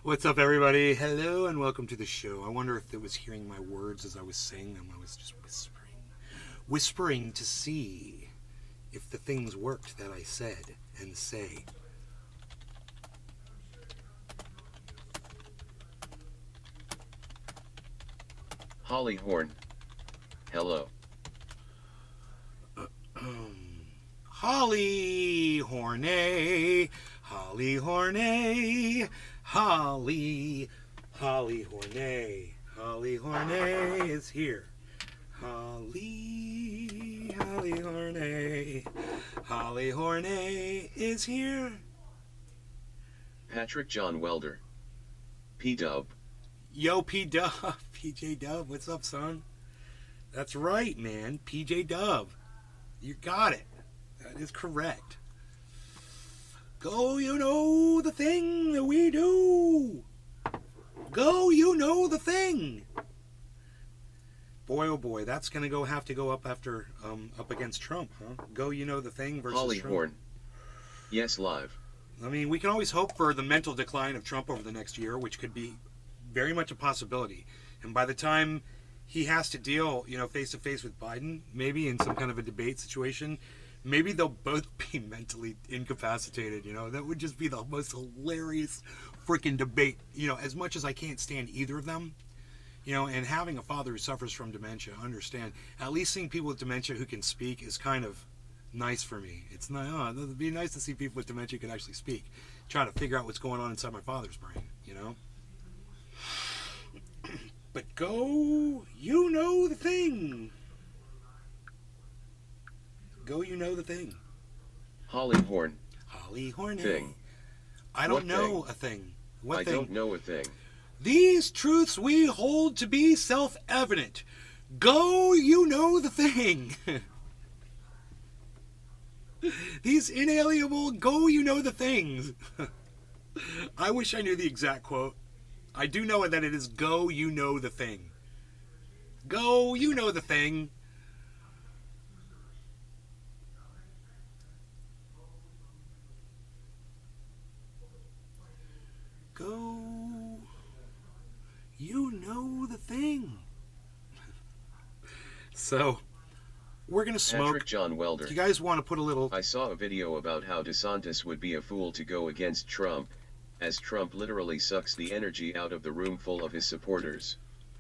What's up, everybody? Hello, and welcome to the show. I wonder if it was hearing my words as I was saying them. I was just whispering to see if the things worked that I said and say. Holly Horn. Hello. Holly Hornay, Holly Hornay, Holly Hornay, Holly Hornay is here. Holly Hornay, Holly Hornay is here. Patrick John Welder. P-Dub. Yo, P-Dub, PJ Dub, what's up, son? That's right, man, PJ Dub. You got it. That is correct. Go, you know the thing that we do. Go, you know the thing. Boy, oh boy, that's gonna have to go up after up against Trump, huh? Go, you know the thing versus Holly Trump. Horn. Yes, live. I mean, we can always hope for the mental decline of Trump over the next year, which could be very much a possibility. And by the time he has to deal, face to face with Biden, maybe in some kind of a debate situation, maybe they'll both be mentally incapacitated. That would just be the most hilarious freaking debate. As much as I can't stand either of them, and having a father who suffers from dementia, understand, at least seeing people with dementia who can speak is kind of nice for me. It's not, it'd be nice to see people with dementia who can actually speak, try to figure out what's going on inside my father's brain, But go, you know the thing. Go, you know the thing. Holly Horn. Holly Horn. Thing. I don't What know thing? a thing. What I thing? don't know a thing. These truths we hold to be self-evident. Go, you know the thing. These inalienable, go, you know the things. I wish I knew the exact quote. I do know that it is go, you know the thing. Go, you know the thing. Go, you know the thing. So, we're going to smoke. Patrick John Welder. Do you guys want to put a little... I saw a video about how DeSantis would be a fool to go against Trump, as Trump literally sucks the energy out of the room full of his supporters.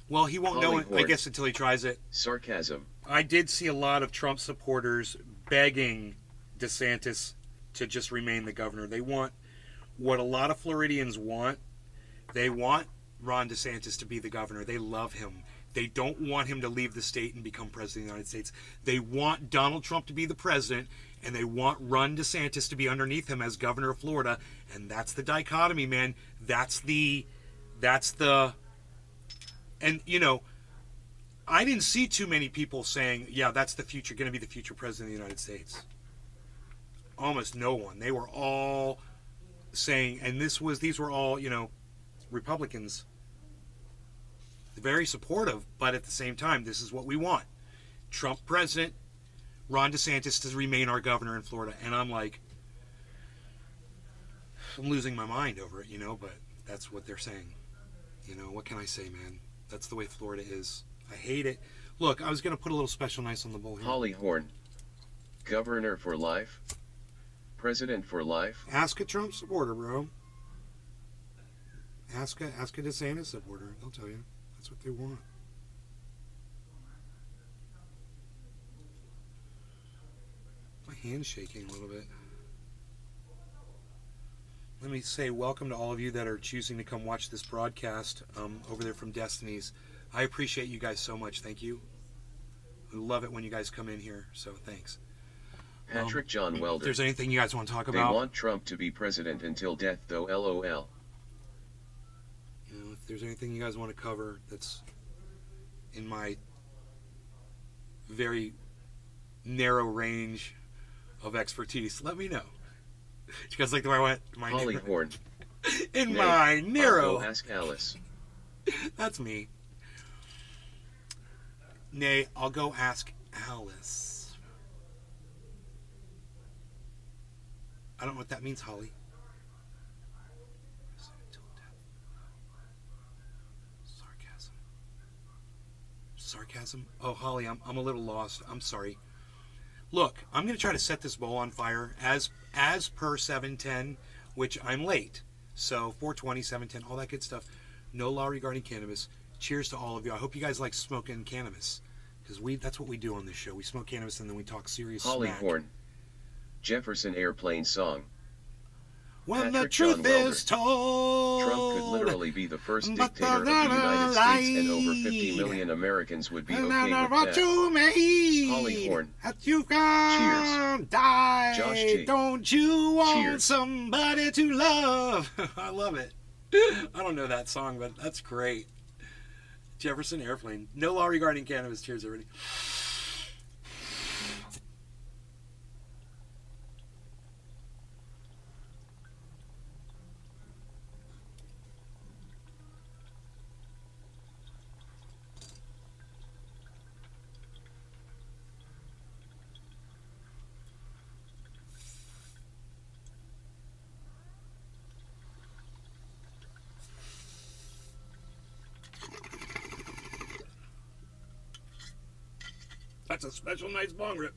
Well, he won't know it, I Horn. guess, until he tries it. Sarcasm. I did see a lot of Trump supporters begging DeSantis to just remain the governor. They want what a lot of Floridians want. They want Ron DeSantis to be the governor. They love him. They don't want him to leave the state and become president of the United States. They want Donald Trump to be the president, and they want Ron DeSantis to be underneath him as governor of Florida. And that's the dichotomy, man. And, I didn't see too many people saying, yeah, that's the future, going to be the future president of the United States. Almost no one. They were all saying, and these were all, Republicans, very supportive, but at the same time, this is what we want. Trump president, Ron DeSantis to remain our governor in Florida. And I'm like, I'm losing my mind over it, but that's what they're saying. What can I say, man? That's the way Florida is. I hate it. Look, I was going to put a little special nice on the bowl here. Holly Horn. Governor for life. President for life. Ask a Trump supporter, bro. Ask a DeSantis supporter. They'll tell you. That's what they want. My hand's shaking a little bit. Let me say welcome to all of you that are choosing to come watch this broadcast over there from Destiny's. I appreciate you guys so much. Thank you. I love it when you guys come in here, so thanks. Patrick John Welder. If there's anything you guys want to talk They about, want Trump to be president until death, though. LOL. if there's anything you guys want to cover that's in my very narrow range of expertise, let me know. You guys like the way I went? Holly Horn. In Nay, my narrow. I'll go ask Alice. That's me. Nay, I'll go ask Alice. I don't know what that means, Holly. sarcasm? Oh, Holly, I'm a little lost. I'm sorry. Look, I'm going to try to set this bowl on fire as per 710, which I'm late. So 420, 710, all that good stuff. No law regarding cannabis. Cheers to all of you. I hope you guys like smoking cannabis, because that's what we do on this show. We smoke cannabis and then we talk serious Holly smack. Horn. Jefferson Airplane song. When Patrick the truth John Welder. is told, Trump could literally be the first but dictator of the United States, and over 50 million Americans would be okay with that. Holly Horn. That you can die. Josh G. Don't you want Cheers. somebody to love? I love it. I don't know that song, but that's great. Jefferson Airplane. No law regarding cannabis. Cheers, everybody. That's a special nice bong rip.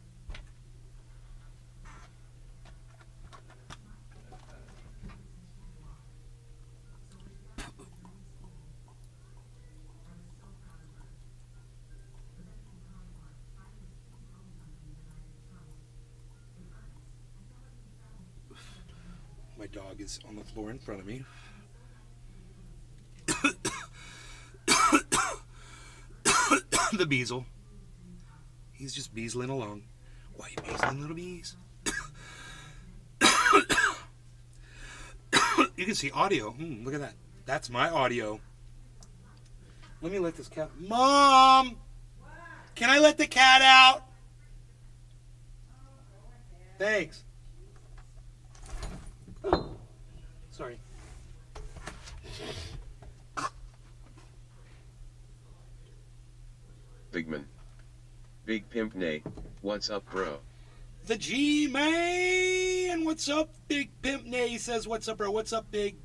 My dog is on the floor in front of me. The Beazle. He's just beazling along. Why you beazling, little bees? You can see audio. Look at that. That's my audio. Let me let this cat... Mom! Can I let the cat out? Thanks. Sorry. Bigman. Big Pimp Nay, what's up, bro? The G-Man! What's up, Big Pimp Nay? He says, what's up, bro? What's up, Big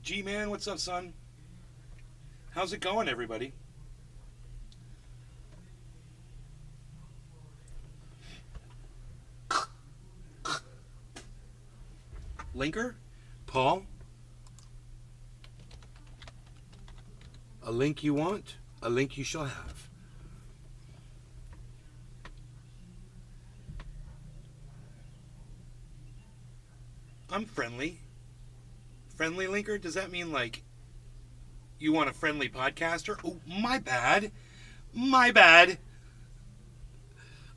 G-Man? What's up, son? How's it going, everybody? Linker? Paul? A link you want, a link you shall have. I'm friendly. Friendly linker? Does that mean like you want a friendly podcaster? Oh, my bad. My bad.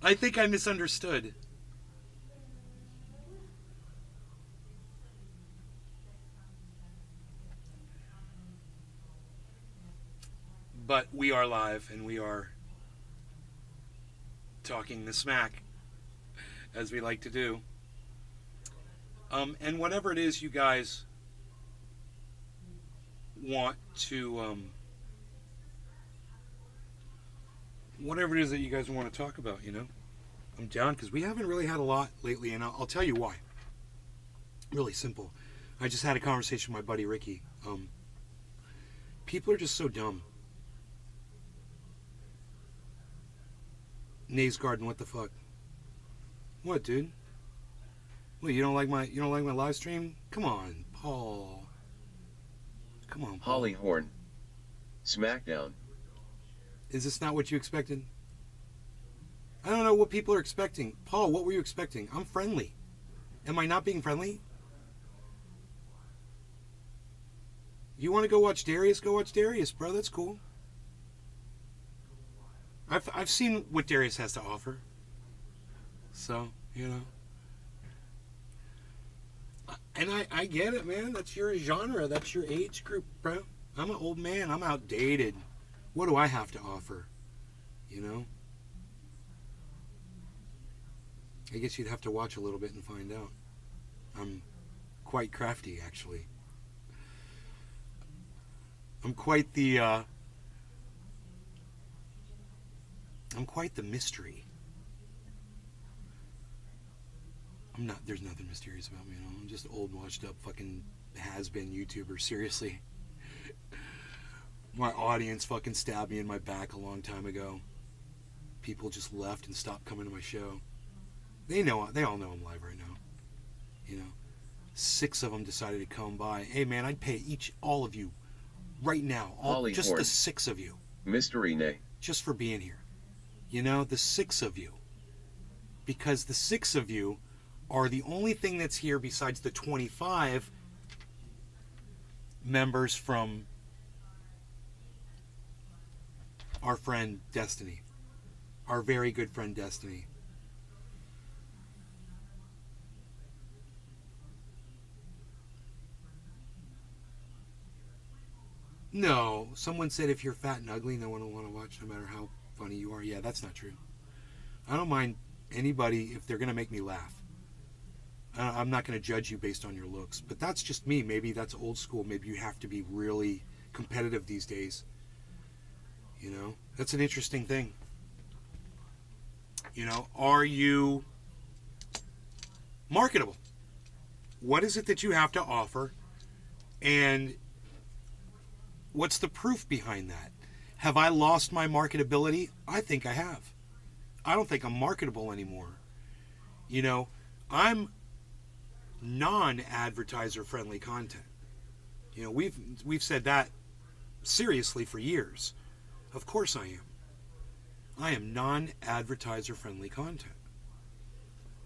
I think I misunderstood. But we are live and we are talking the smack, as we like to do. And whatever it is you guys want to, whatever it is that you guys want to talk about, you know, I'm down, because we haven't really had a lot lately, and I'll tell you why. Really simple. I just had a conversation with my buddy Ricky. People are just so dumb. Nays Garden, what the fuck? What, dude? What, you don't like my live stream? Come on, Paul. Come on, Paul. Holly Horn. Smackdown. Is this not what you expected? I don't know what people are expecting. Paul, what were you expecting? I'm friendly. Am I not being friendly? You want to go watch Darius? Go watch Darius, bro. That's cool. I've seen what Darius has to offer. So, you know. And I get it, man. That's your genre. That's your age group, bro. I'm an old man. I'm outdated. What do I have to offer? You know? I guess you'd have to watch a little bit and find out. I'm quite crafty, actually. I'm quite the mystery. There's nothing mysterious about me, you know. I'm just old, washed up, fucking has-been YouTuber, seriously. My audience fucking stabbed me in my back a long time ago. People just left and stopped coming to my show. They all know I'm live right now. You know, 6 of them decided to come by. Hey man, I'd pay all of you right now, just the 6 of you, Mystery Nay, just for being here. You know, the 6 of you, because the 6 of you are the only thing that's here besides the 25 members from our friend Destiny, our very good friend Destiny. No, someone said if you're fat and ugly, no one will want to watch no matter how funny you are. Yeah, that's not true. I don't mind anybody if they're going to make me laugh. I'm not going to judge you based on your looks, but that's just me. Maybe that's old school. Maybe you have to be really competitive these days. You know, that's an interesting thing. You know, are you marketable? What is it that you have to offer? And what's the proof behind that? Have I lost my marketability? I think I have. I don't think I'm marketable anymore. You know, I'm non-advertiser friendly content. You know, we've said that seriously for years. Of course I am. I am non-advertiser friendly content.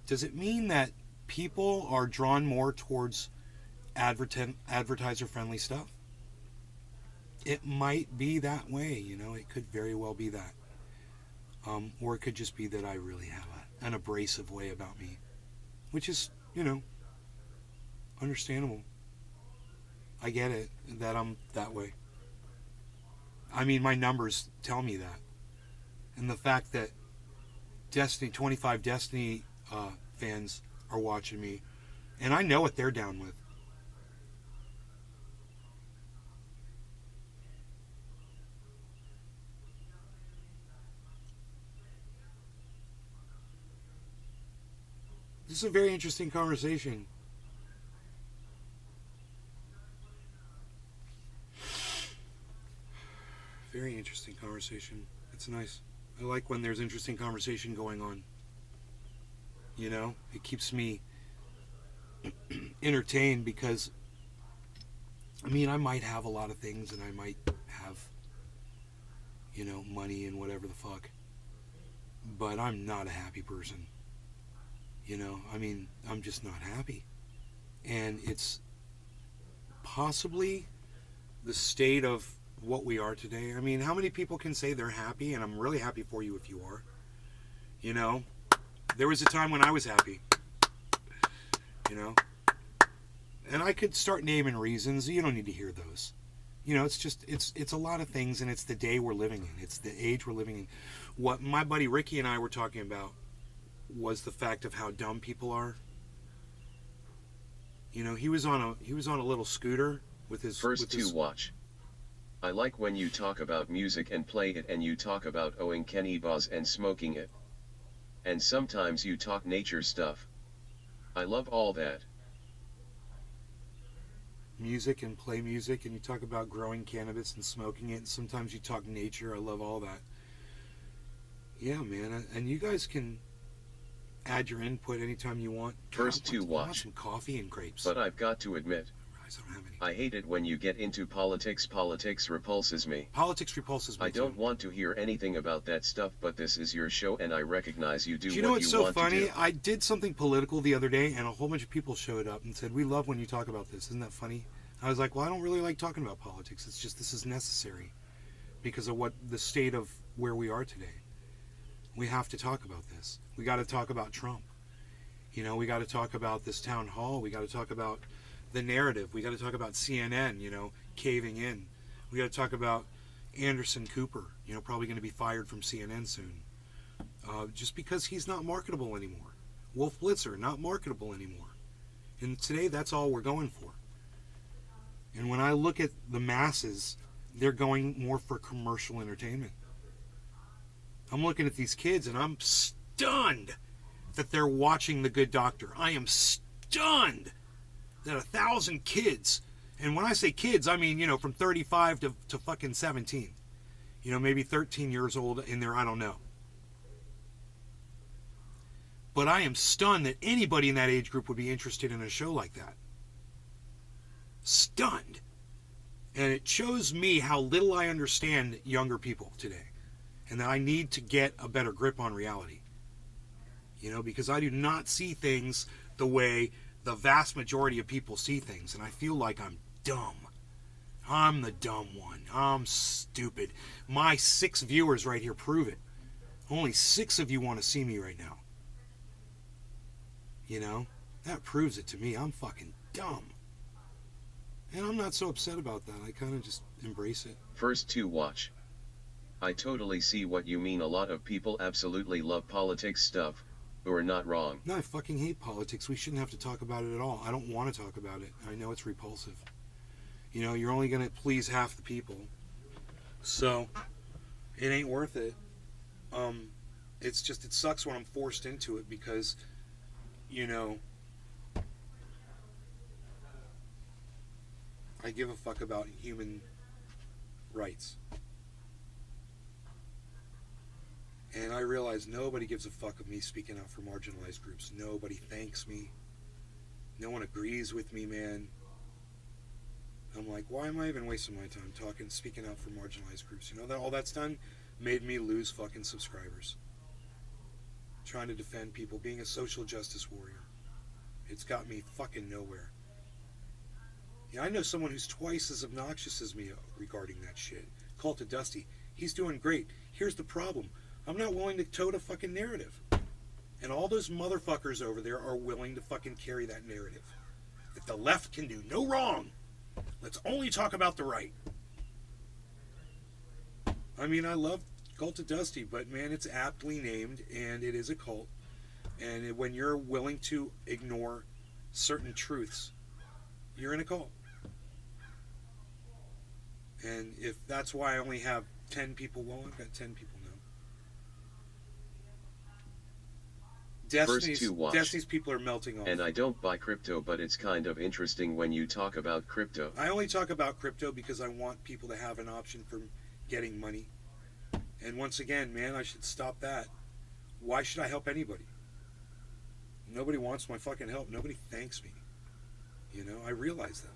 Does it mean that people are drawn more towards advertiser friendly stuff? It might be that way, you know, it could very well be that. Or it could just be that I really have an abrasive way about me, which is, you know, understandable. I get it, that I'm that way. I mean, my numbers tell me that. And the fact that 25 Destiny fans are watching me, and I know what they're down with. This is a very interesting conversation. Very interesting conversation. It's nice. I like when there's interesting conversation going on. You know, it keeps me entertained because, I mean, I might have a lot of things and I might have, you know, money and whatever the fuck, but I'm not a happy person. You know, I mean, I'm just not happy. And it's possibly the state of what we are today. I mean, how many people can say they're happy? And I'm really happy for you if you are. You know, there was a time when I was happy. You know, and I could start naming reasons. You don't need to hear those. You know, it's just, it's a lot of things, and it's the day we're living in. It's the age we're living in. What my buddy Ricky and I were talking about was the fact of how dumb people are. You know, he was on a little scooter with his watch. I like when you talk about music and play it, and you talk about owing Kenny Buzz and smoking it. And sometimes you talk nature stuff. I love all that. Music and play music, and you talk about growing cannabis and smoking it, and sometimes you talk nature. I love all that. Yeah, man, and you guys can add your input anytime you want. Watch. I want some coffee and grapes. But I've got to admit, I don't have any. I hate it when you get into politics. Politics repulses me. Politics repulses me. I don't want to hear anything about that stuff, but this is your show and I recognize you do you know what what's you so want funny? to do. I did something political the other day and a whole bunch of people showed up and said, "We love when you talk about this. Isn't that funny?" I was like, "Well, I don't really like talking about politics. It's just this is necessary because of what the state of where we are today. We have to talk about this. We got to talk about Trump. You know, we got to talk about this town hall. We got to talk about the narrative. We got to talk about CNN, you know, caving in. We got to talk about Anderson Cooper, you know, probably going to be fired from CNN soon. Just because he's not marketable anymore. Wolf Blitzer, not marketable anymore. And today, that's all we're going for. And when I look at the masses, they're going more for commercial entertainment. I'm looking at these kids and I'm stunned that they're watching The Good Doctor. I am stunned that 1,000 kids And when I say kids, I mean, from 35 to fucking 17. Maybe 13 years old in there, I don't know. But I am stunned that anybody in that age group would be interested in a show like that. Stunned. And it shows me how little I understand younger people today. And that I need to get a better grip on reality. Because I do not see things the way the vast majority of people see things. And I feel like I'm dumb. I'm the dumb one. I'm stupid. My 6 viewers right here prove it. Only 6 of you want to see me right now. That proves it to me. I'm fucking dumb. And I'm not so upset about that. I kind of just embrace it. First to watch. I totally see what you mean. A lot of people absolutely love politics stuff, who are not wrong. No, I fucking hate politics. We shouldn't have to talk about it at all. I don't want to talk about it. I know it's repulsive. You're only going to please half the people. So, it ain't worth it. It's just, it sucks when I'm forced into it because, I give a fuck about human rights. And I realize nobody gives a fuck of me speaking out for marginalized groups. Nobody thanks me. No one agrees with me, man. I'm like, why am I even wasting my time speaking out for marginalized groups? That all that's done made me lose fucking subscribers. Trying to defend people, being a social justice warrior. It's got me fucking nowhere. I know someone who's twice as obnoxious as me regarding that shit. Cult of Dusty. He's doing great. Here's the problem. I'm not willing to tote a fucking narrative. And all those motherfuckers over there are willing to fucking carry that narrative. That the left can do no wrong. Let's only talk about the right. I mean, I love Cult of Dusty, but man, it's aptly named, and it is a cult. And when you're willing to ignore certain truths, you're in a cult. And if that's why I only have 10 people, well, I've got 10 people now. Destiny's people are melting off. And I don't buy crypto, but it's kind of interesting when you talk about crypto. I only talk about crypto because I want people to have an option for getting money. And once again, man, I should stop that. Why should I help anybody? Nobody wants my fucking help. Nobody thanks me. I realize that.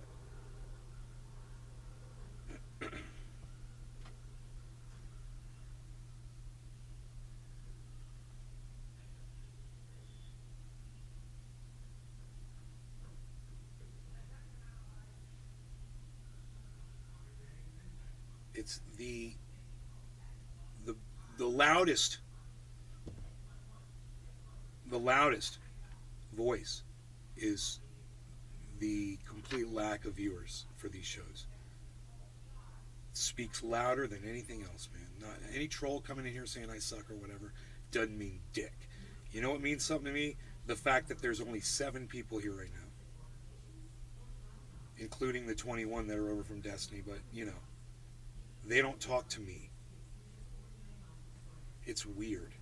It's the loudest voice is the complete lack of viewers for these shows. It speaks louder than anything else, man. Not any troll coming in here saying I suck or whatever doesn't mean dick. You know what means something to me? The fact that there's only 7 people here right now, including the 21 that are over from Destiny, but they don't talk to me. It's weird.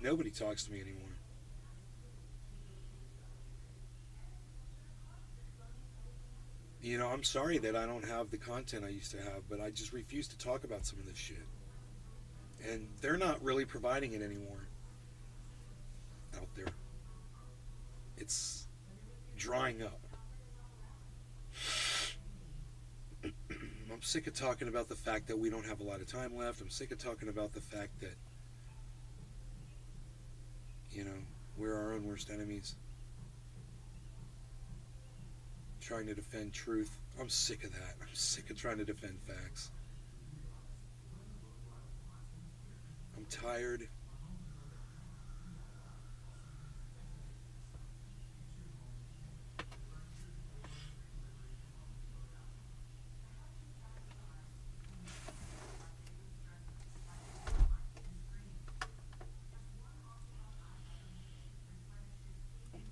Nobody talks to me anymore. I'm sorry that I don't have the content I used to have, but I just refuse to talk about some of this shit. And they're not really providing it anymore out there. It's drying up. I'm sick of talking about the fact that we don't have a lot of time left. I'm sick of talking about the fact that, we're our own worst enemies. Trying to defend truth. I'm sick of that. I'm sick of trying to defend facts. I'm tired.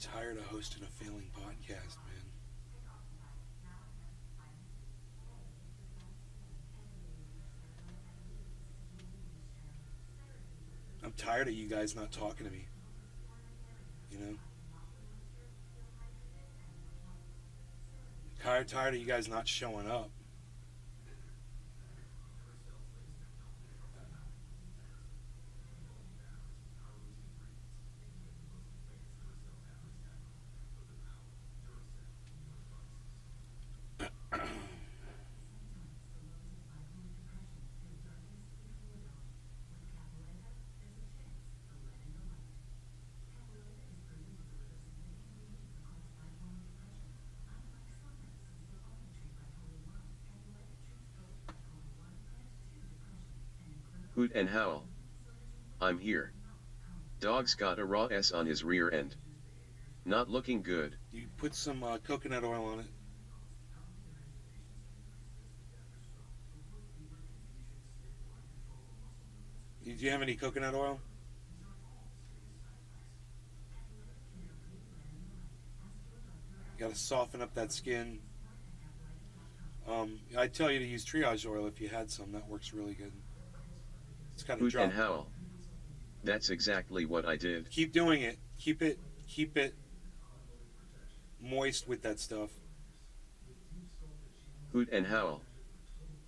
Tired of hosting a failing podcast, man. I'm tired of you guys not talking to me. You know? Tired of you guys not showing up. Hoot and howl. I'm here. Dog's got a raw S on his rear end. Not looking good. You put some coconut oil on it. Do you have any coconut oil? You gotta soften up that skin. I'd tell you to use triage oil if you had some. That works really good. It's kind of Hoot dry. and howl. That's exactly what I did. Keep doing it. Keep it moist with that stuff. Hoot and howl.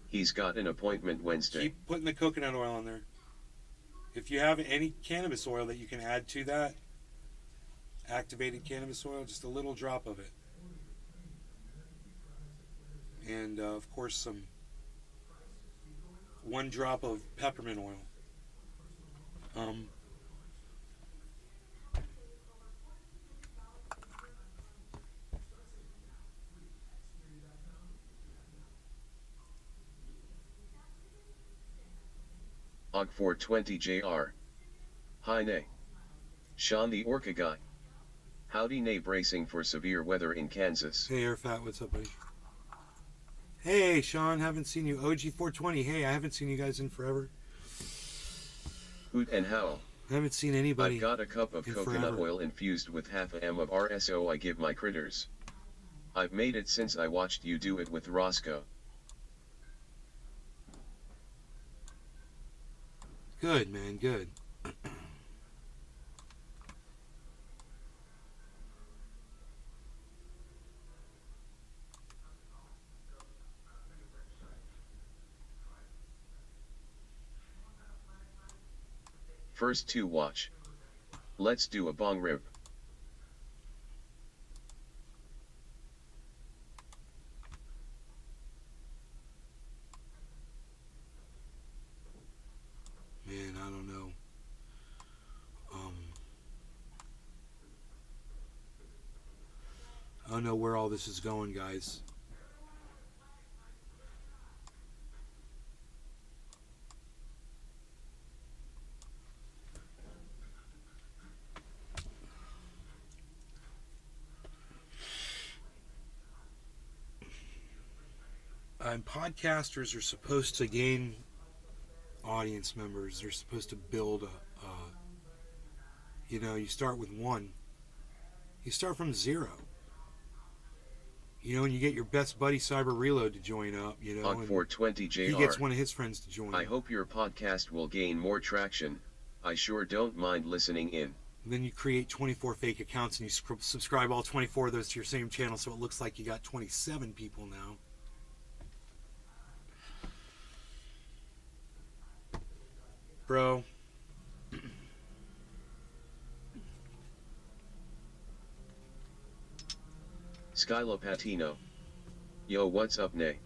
He's got an appointment Wednesday. Keep putting the coconut oil on there. If you have any cannabis oil that you can add to that, activated cannabis oil, just a little drop of it. And of course, 1 drop of peppermint oil. Og 420 JR. Hi Nay. Sean the Orca guy. Howdy Nay, bracing for severe weather in Kansas. Hey, Airfat, what's up, buddy? Hey, Sean, haven't seen you. OG420, hey, I haven't seen you guys in forever. Hoot and howl. I haven't seen anybody. I've got a cup of in coconut forever. oil infused with half a m of RSO I give my critters. I've made it since I watched you do it with Roscoe. Good, man, good. First to watch. Let's do a bong rip. Man, I don't know. I don't know where all this is going, guys. Podcasters are supposed to gain audience members. They're supposed to build you start with 1. You start from 0. And you get your best buddy Cyber Reload to join up, Og and 420 JR. he gets one of his friends to join. I hope your podcast will gain more traction. I sure don't mind listening in. Then you create 24 fake accounts and you subscribe all 24 of those to your same channel, so it looks like you got 27 people now. Bro. Skylo Patino. Yo, what's up, Nay?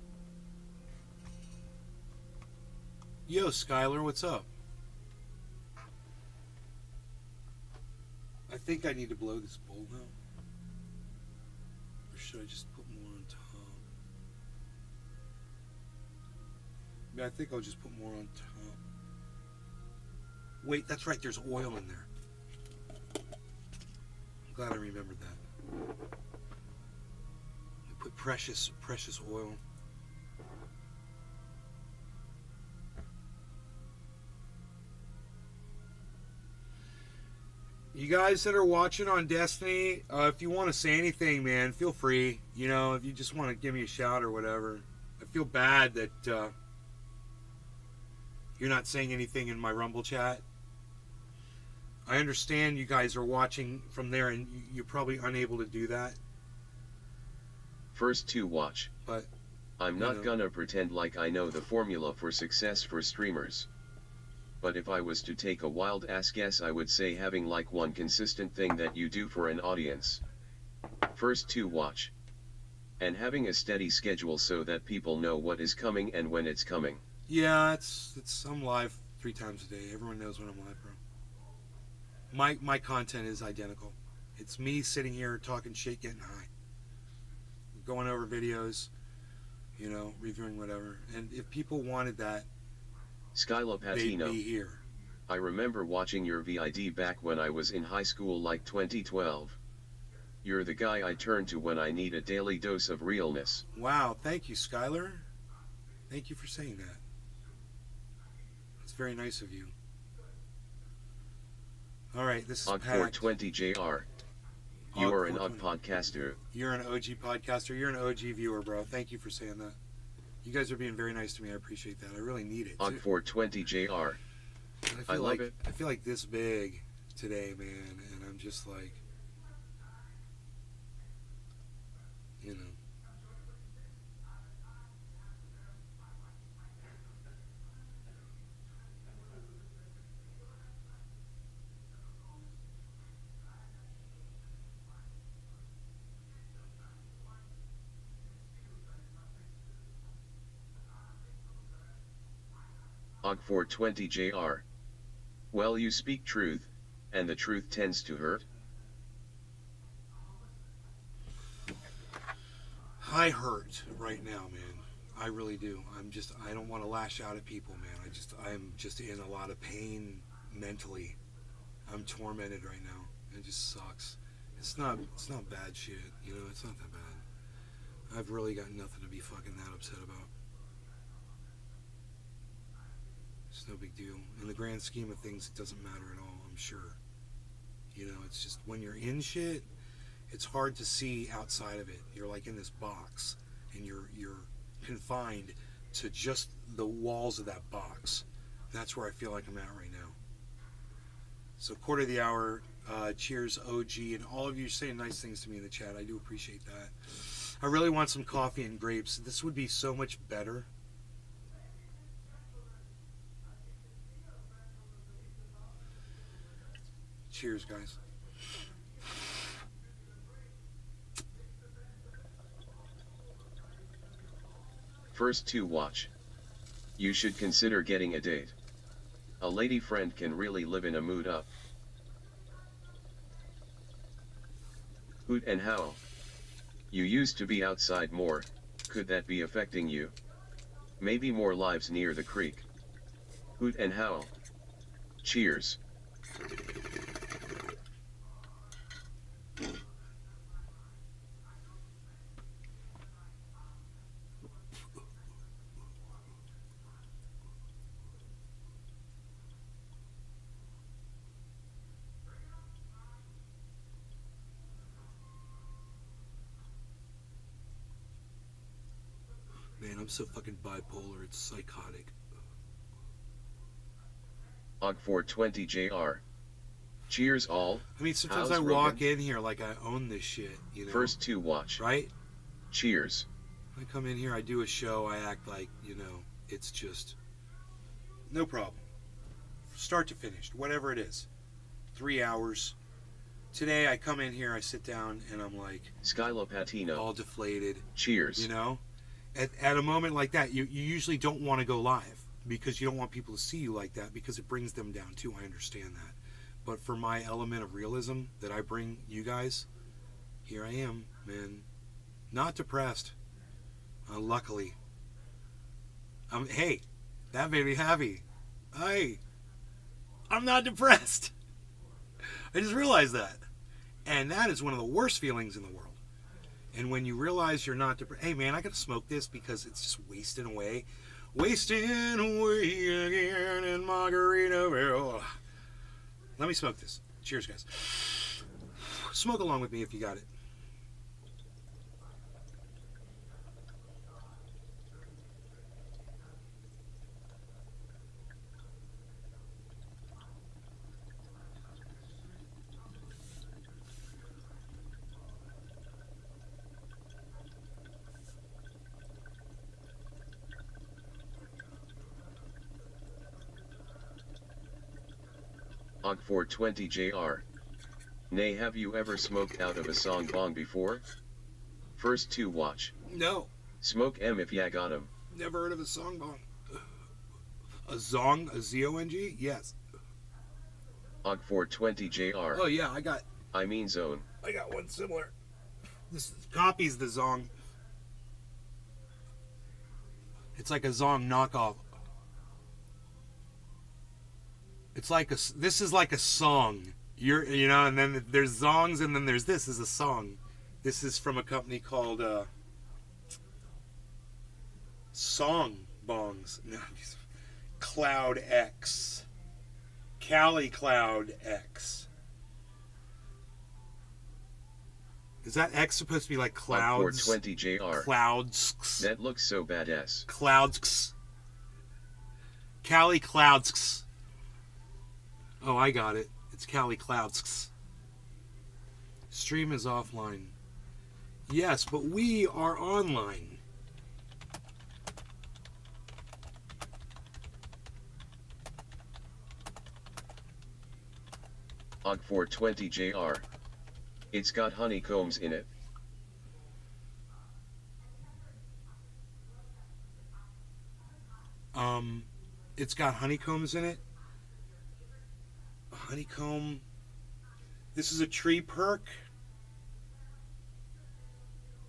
Yo, Skylar, what's up? I think I need to blow this bowl now. Or should I just put more on top? Yeah, I think I'll just put more on top. Wait, that's right, there's oil in there. I'm glad I remembered that. I put precious oil. You guys that are watching on Destiny, if you want to say anything, man, feel free. If you just want to give me a shout or whatever. I feel bad that you're not saying anything in my Rumble chat. I understand you guys are watching from there, and you're probably unable to do that. First to watch. But I'm not gonna pretend like I know the formula for success for streamers. But if I was to take a wild ass guess, I would say having like one consistent thing that you do for an audience. First to watch. And having a steady schedule so that people know what is coming and when it's coming. yeah, I'm live 3 times a day. Everyone knows when I'm live, bro. My content is identical. It's me sitting here talking shit, getting high, going over videos, reviewing whatever. And if people wanted that, Skyla they'd Patino. be here. I remember watching your VID back when I was in high school, like 2012. You're the guy I turn to when I need a daily dose of realness. Wow, thank you, Skylar. Thank you for saying that. That's very nice of you. All right, this is Packed. Og420JR. You are an odd podcaster. You're an OG podcaster. You're an OG viewer, bro. Thank you for saying that. You guys are being very nice to me. I appreciate that. I really need it. Og420JR. I love it. I feel like this big today, man, and I'm just like, Og420JR. Well, you speak truth, and the truth tends to hurt. I hurt right now, man. I really do. I don't want to lash out at people, man. I'm just in a lot of pain mentally. I'm tormented right now. It just sucks. It's not bad shit, it's not that bad. I've really got nothing to be fucking that upset about. It's no big deal. In the grand scheme of things, it doesn't matter at all, I'm sure. It's just when you're in shit, it's hard to see outside of it. You're like in this box, and you're confined to just the walls of that box. That's where I feel like I'm at right now. So quarter of the hour, cheers OG, and all of you saying nice things to me in the chat. I do appreciate that. I really want some coffee and grapes. This would be so much better. Cheers, guys. First to watch. You should consider getting a date. A lady friend can really live in a mood up. Hoot and Howl. You used to be outside more, could that be affecting you? Maybe more lives near the creek. Hoot and Howl. Cheers. Man, I'm so fucking bipolar, it's psychotic. Og420JR. Cheers all. I mean, sometimes How's I walk Rogan? in here like I own this shit, First to watch. Right? Cheers. I come in here, I do a show, I act like, it's just no problem. Start to finish, whatever it is. 3 hours. Today I come in here, I sit down, and I'm like Skyla Patino. all deflated. Cheers. At a moment like that, you usually don't want to go live because you don't want people to see you like that because it brings them down too. I understand that. But for my element of realism that I bring you guys, here I am, man. Not depressed. Luckily. Hey, that made me happy. Hey, I'm not depressed. I just realized that. And that is one of the worst feelings in the world. And when you realize you're not depressed, hey man, I gotta smoke this because it's just wasting away. Wasting away again in Margaritaville. Let me smoke this. Cheers, guys. Smoke along with me if you got it. Og420JR. Nay, have you ever smoked out of a song bong before? First to watch. No, Smoke M if ya got 'em. never heard of a song bong. A zong, a Z-O-N-G? Yes. Og420JR. Oh yeah, I mean zone. I got one similar. This copies the zong. It's like a zong knockoff. It's like this is like a song. And then there's zongs, and then there's this is a song. This is from a company called Song Bongs. No, Cloud X. Cali Cloud X. Is that X supposed to be like clouds? Og420JR. Clouds. That looks so badass. Clouds. Cali Clouds. Oh, I got it. It's Cali Clouds. Stream is offline. Yes, but we are online. Og420JR. It's got honeycombs in it. It's got honeycombs in it. A honeycomb. This is a tree perk.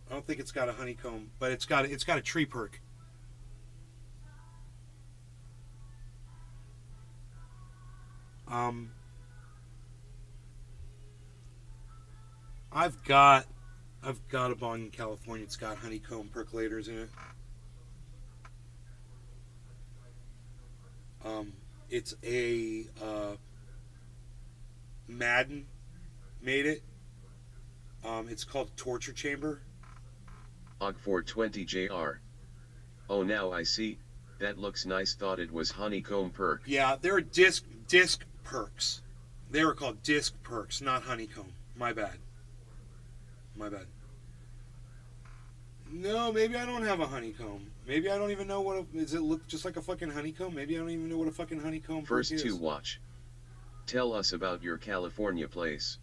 I don't think it's got a honeycomb, but it's got a tree perk. I've got a bong in California. It's got honeycomb percolators in it. It's a Madden made it. It's called Torture Chamber. Og420JR. Oh, now I see. That looks nice. Thought it was honeycomb perk. Yeah, they're disc perks. They were called disc perks, not honeycomb. My bad. No, maybe I don't have a honeycomb. Maybe I don't even know what. Does it look just like a fucking honeycomb? Maybe I don't even know what a fucking honeycomb First perk is. to watch. Tell us about your California place.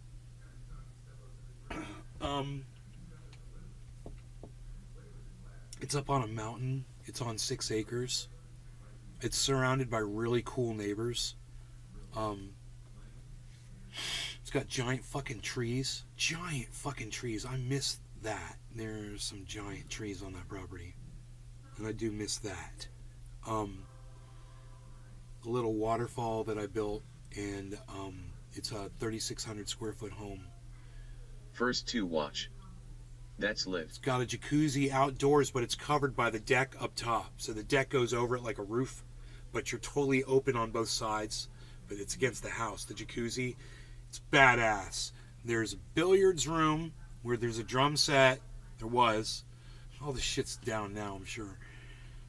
It's up on a mountain. It's on 6 acres. It's surrounded by really cool neighbors. It's got giant fucking trees. Giant fucking trees. I miss that. There's some giant trees on that property. And I do miss that. A little waterfall that I built, and it's a 3,600 square foot home. First to watch. That's lit. It's got a jacuzzi outdoors, but it's covered by the deck up top. So the deck goes over it like a roof, but you're totally open on both sides. But it's against the house, the jacuzzi. It's badass. There's a billiards room where there's a drum set. There was. All the shit's down now, I'm sure.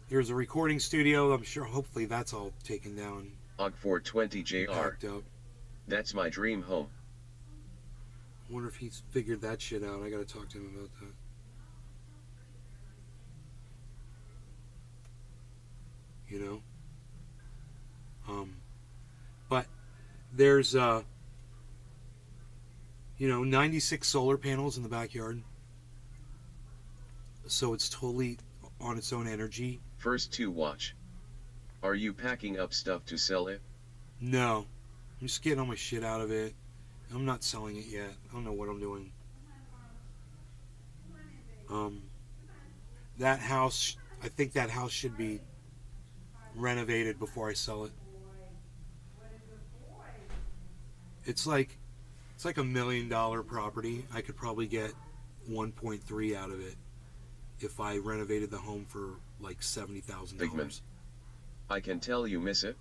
There's a recording studio. I'm sure, hopefully, that's all taken down. Og420JR. Packed up. That's my dream home. I wonder if he's figured that shit out. I gotta talk to him about that. You know? But there's 96 solar panels in the backyard. So it's totally on its own energy. First to watch. Are you packing up stuff to sell it? No. I'm just getting all my shit out of it. I'm not selling it yet. I don't know what I'm doing. That house, I think that house should be renovated before I sell it. It's like $1 million property. I could probably get 1.3 out of it if I renovated the home for like $70,000. Bigman. I can tell you miss it.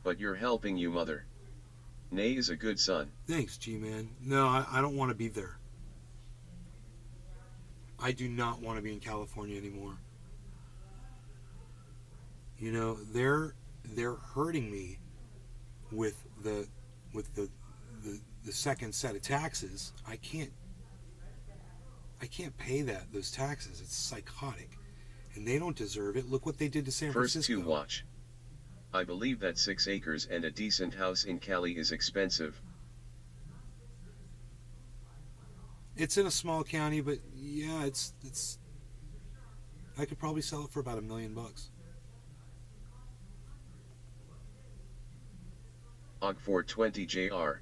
But you're helping you mother. Nay is a good son. Thanks, G-Man. No, I don't want to be there. I do not want to be in California anymore. You know, they're hurting me with the second set of taxes. I can't pay those taxes. It's psychotic. And they don't deserve it. Look what they did to San First Francisco. to watch. I believe that 6 acres and a decent house in Cali is expensive. It's in a small county, but yeah, it's. I could probably sell it for about $1 million. Og420JR.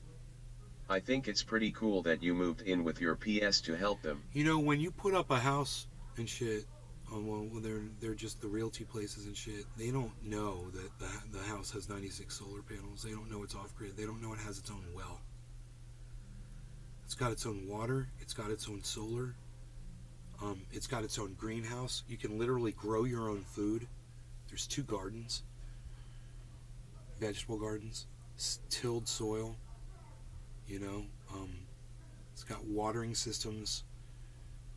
I think it's pretty cool that you moved in with your PS to help them. You know, when you put up a house and shit, well, they're just the realty places and shit. They don't know that the house has 96 solar panels. They don't know it's off grid. They don't know it has its own well. It's got its own water. It's got its own solar. It's got its own greenhouse. You can literally grow your own food. There's 2 gardens, vegetable gardens, tilled soil. You know, it's got watering systems.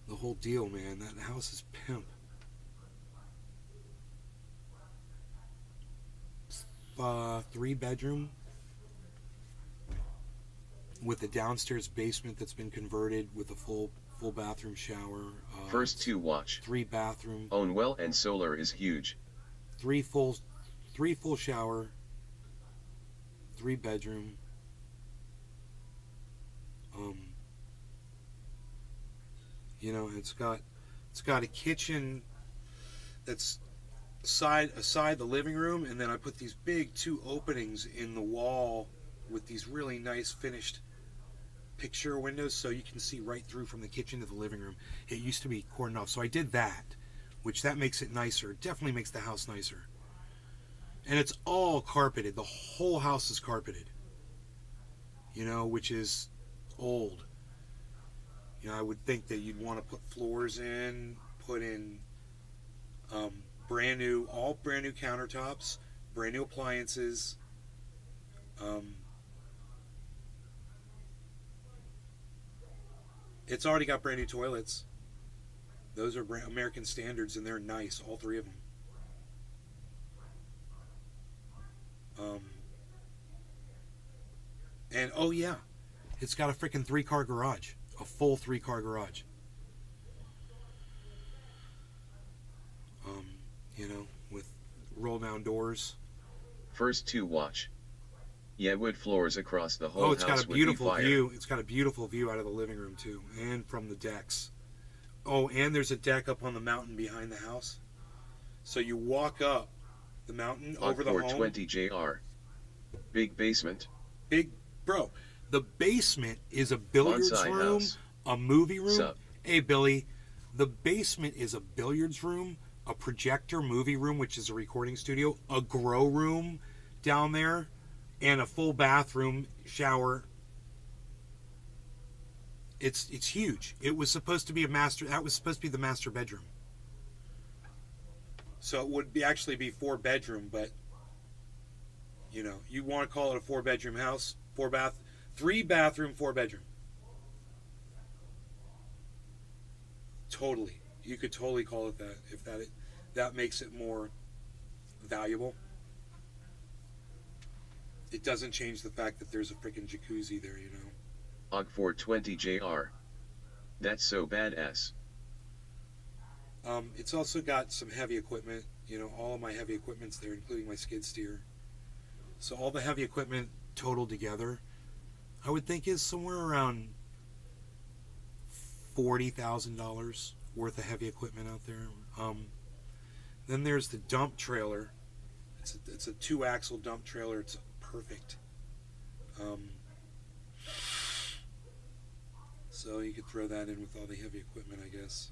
The whole deal, man. That house is pimp. 3-bedroom with a downstairs basement that's been converted with a full bathroom shower. First to watch. 3-bathroom. Own well and solar is huge. 3 full shower. 3-bedroom. You know, it's got a kitchen that's aside the living room, and then I put these big 2 openings in the wall with these really nice finished picture windows, so you can see right through from the kitchen to the living room. It used to be cordoned off, so I did that, which that makes it nicer. It definitely makes the house nicer. And it's all carpeted. The whole house is carpeted. You know, which is old. You know, I would think that you'd want to put floors in, put in all brand new countertops, brand new appliances. It's already got brand new toilets. Those are American standards, and they're nice, all 3 of them. And oh yeah, it's got a freaking 3-car garage. A full 3-car garage. You know, with roll-down doors. First to watch. Yeah, wood floors across the whole house. Oh, it's got a beautiful fire. view. It's got a beautiful view out of the living room too, and from the decks. Oh, and there's a deck up on the mountain behind the house. So you walk up the mountain over the home. 420JR. Big basement. Big, bro. The basement is a billiards Bonsai room, house. a movie room. Sup? Hey, Billy, the basement is a billiards room, a projector movie room, which is a recording studio, a grow room down there, and a full bathroom, shower. It's huge. It was supposed to be that was supposed to be the master bedroom. So it would actually be 4-bedroom, but you know, you want to call it a 4-bedroom house, 3-bathroom, 4-bedroom. Totally. You could totally call it that if that makes it more valuable. It doesn't change the fact that there's a freaking jacuzzi there, you know. Og420JR. That's so badass. It's also got some heavy equipment. You know, all of my heavy equipment's there, including my skid steer. So all the heavy equipment total together, I would think is somewhere around $40,000 worth of heavy equipment out there. Then there's the dump trailer. It's a 2-axle dump trailer. It's perfect. So you could throw that in with all the heavy equipment, I guess,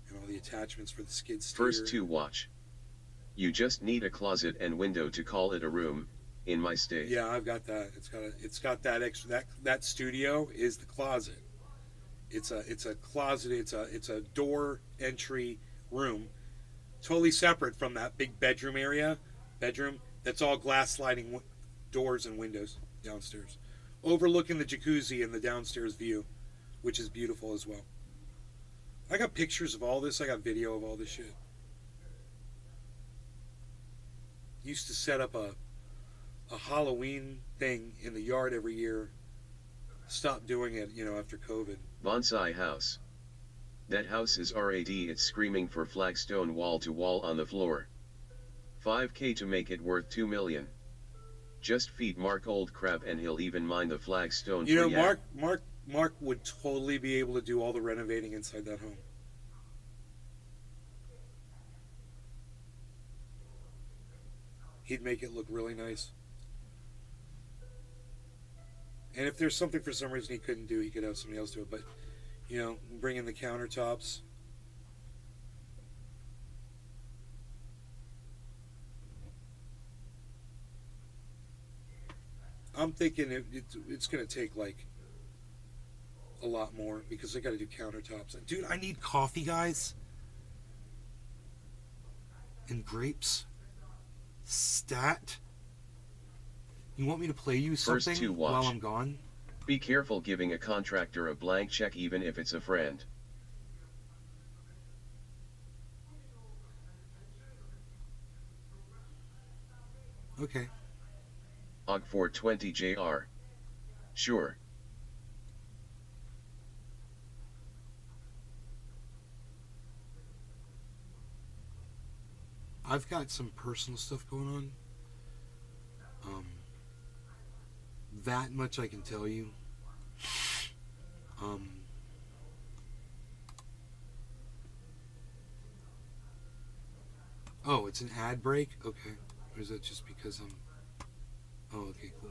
and all the attachments for the skid steer. First to watch. You just need a closet and window to call it a room. In my state. Yeah, I've got that. It's got that extra. That studio is the closet. It's a closet. It's a door entry room, totally separate from that big bedroom area. That's all glass sliding doors and windows downstairs, overlooking the jacuzzi and the downstairs view, which is beautiful as well. I got pictures of all this. I got video of all this shit. Used to set up a Halloween thing in the yard every year. Stopped doing it, you know, after COVID. Bonsai house. That house is RAD. It's screaming for flagstone wall to wall on the floor. 5k to make it worth 2 million. Just feed Mark old crap and he'll even mine the flagstone You for know, ya. Mark would totally be able to do all the renovating inside that home. He'd make it look really nice. And if there's something for some reason he couldn't do, he could have somebody else do it. But, you know, bring in the countertops. I'm thinking it's going to take like a lot more because I got to do countertops. Dude, I need coffee, guys. And grapes. Stat. You want me to play you First something to watch. while I'm gone? Be careful giving a contractor a blank check even if it's a friend. Okay. Og 420 JR. Sure. I've got some personal stuff going on. That much I can tell you. Oh, it's an ad break? Okay. Or is that just because I'm... Oh, okay, cool.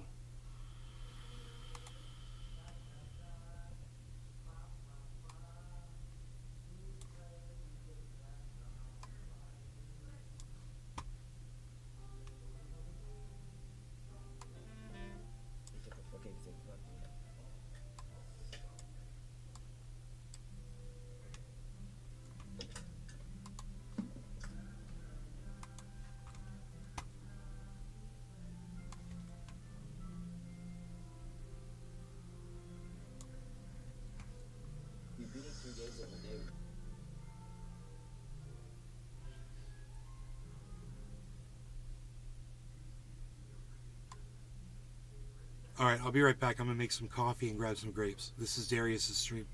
Alright, I'll be right back. I'm going to make some coffee and grab some grapes. This is Darius's stream.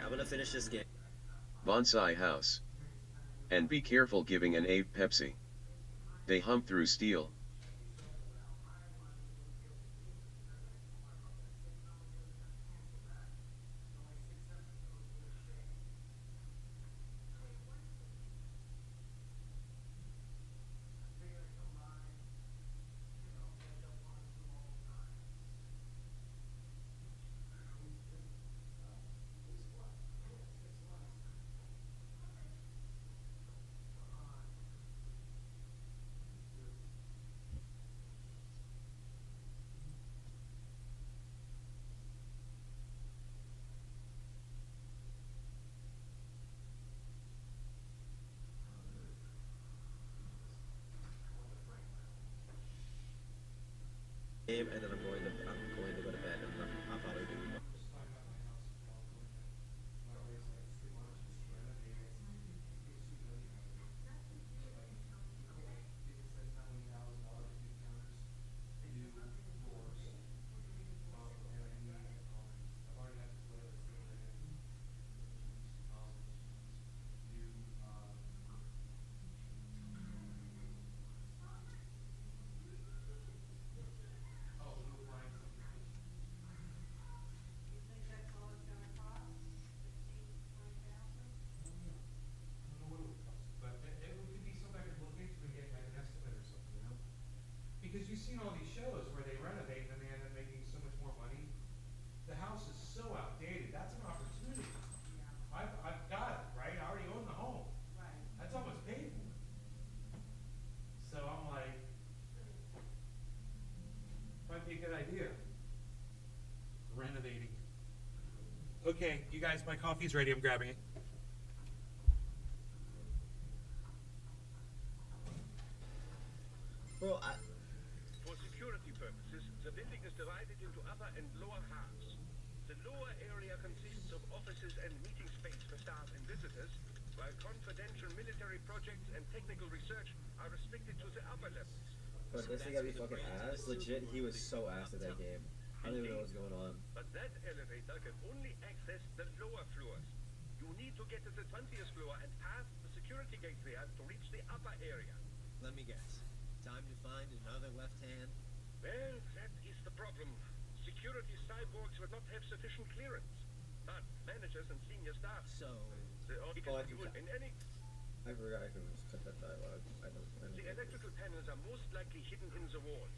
I'm gonna finish this game. Bonsai House. And be careful giving an ape Pepsi. They hump through steel. Game, and then I'm going to go to bed, and I'll probably do. Because you've seen all these shows where they renovate and then they end up making so much more money. The house is so outdated. That's an opportunity. I've got it, right? I already own the home. That's almost paid for. So I'm like, might be a good idea. Renovating. Okay, you guys, my coffee's ready. I'm grabbing it. Bro, For security purposes, the building is divided into upper and lower halves. The lower area consists of offices and meeting space for staff and visitors, while confidential military projects and technical research are restricted to the upper levels. but this thing gotta be fucking ass. Legit, he was so ass at that game. I don't even know what's going on. But that elevator can only access the lower floors. You need to get to the 20th floor and pass the security gate there to reach the upper area. Let me guess. Time to find another left hand? Well, that is the problem. Security cyborgs would not have sufficient clearance. But managers and senior staff, So, the only Oh, I can can in any I forgot I could just cut that dialogue. I don't. the electrical panels are most likely hidden in the walls.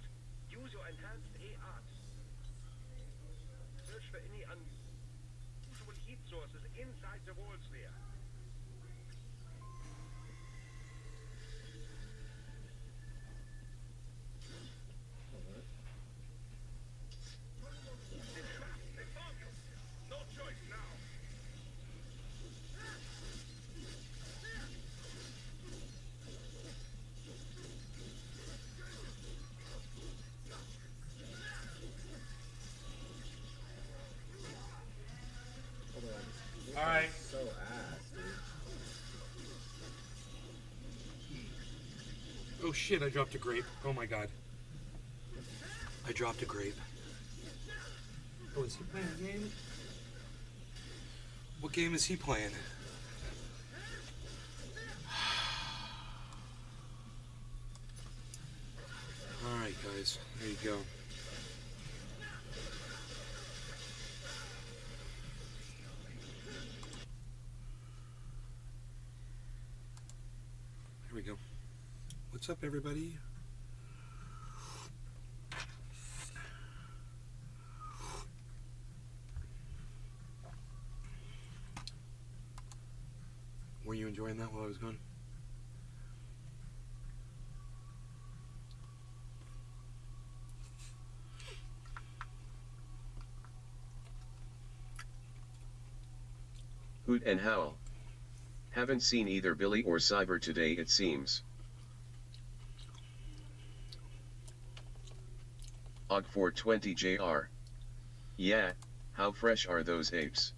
Use your enhanced AR. Search for any unusual heat sources inside the walls there. Alright. They found you. No choice now. Hold on. This All right. guy's so ass, dude. Oh shit, I dropped a grape. Oh my god. I dropped a grape. Oh, is he playing a game? What game is he playing? Alright guys, there you go. Here we go. What's up, everybody? Were you enjoying that while I was gone? Hoot and howl. Haven't seen either Billy or Cyber today, it seems. Og 420 JR. Yeah, how fresh are those apes?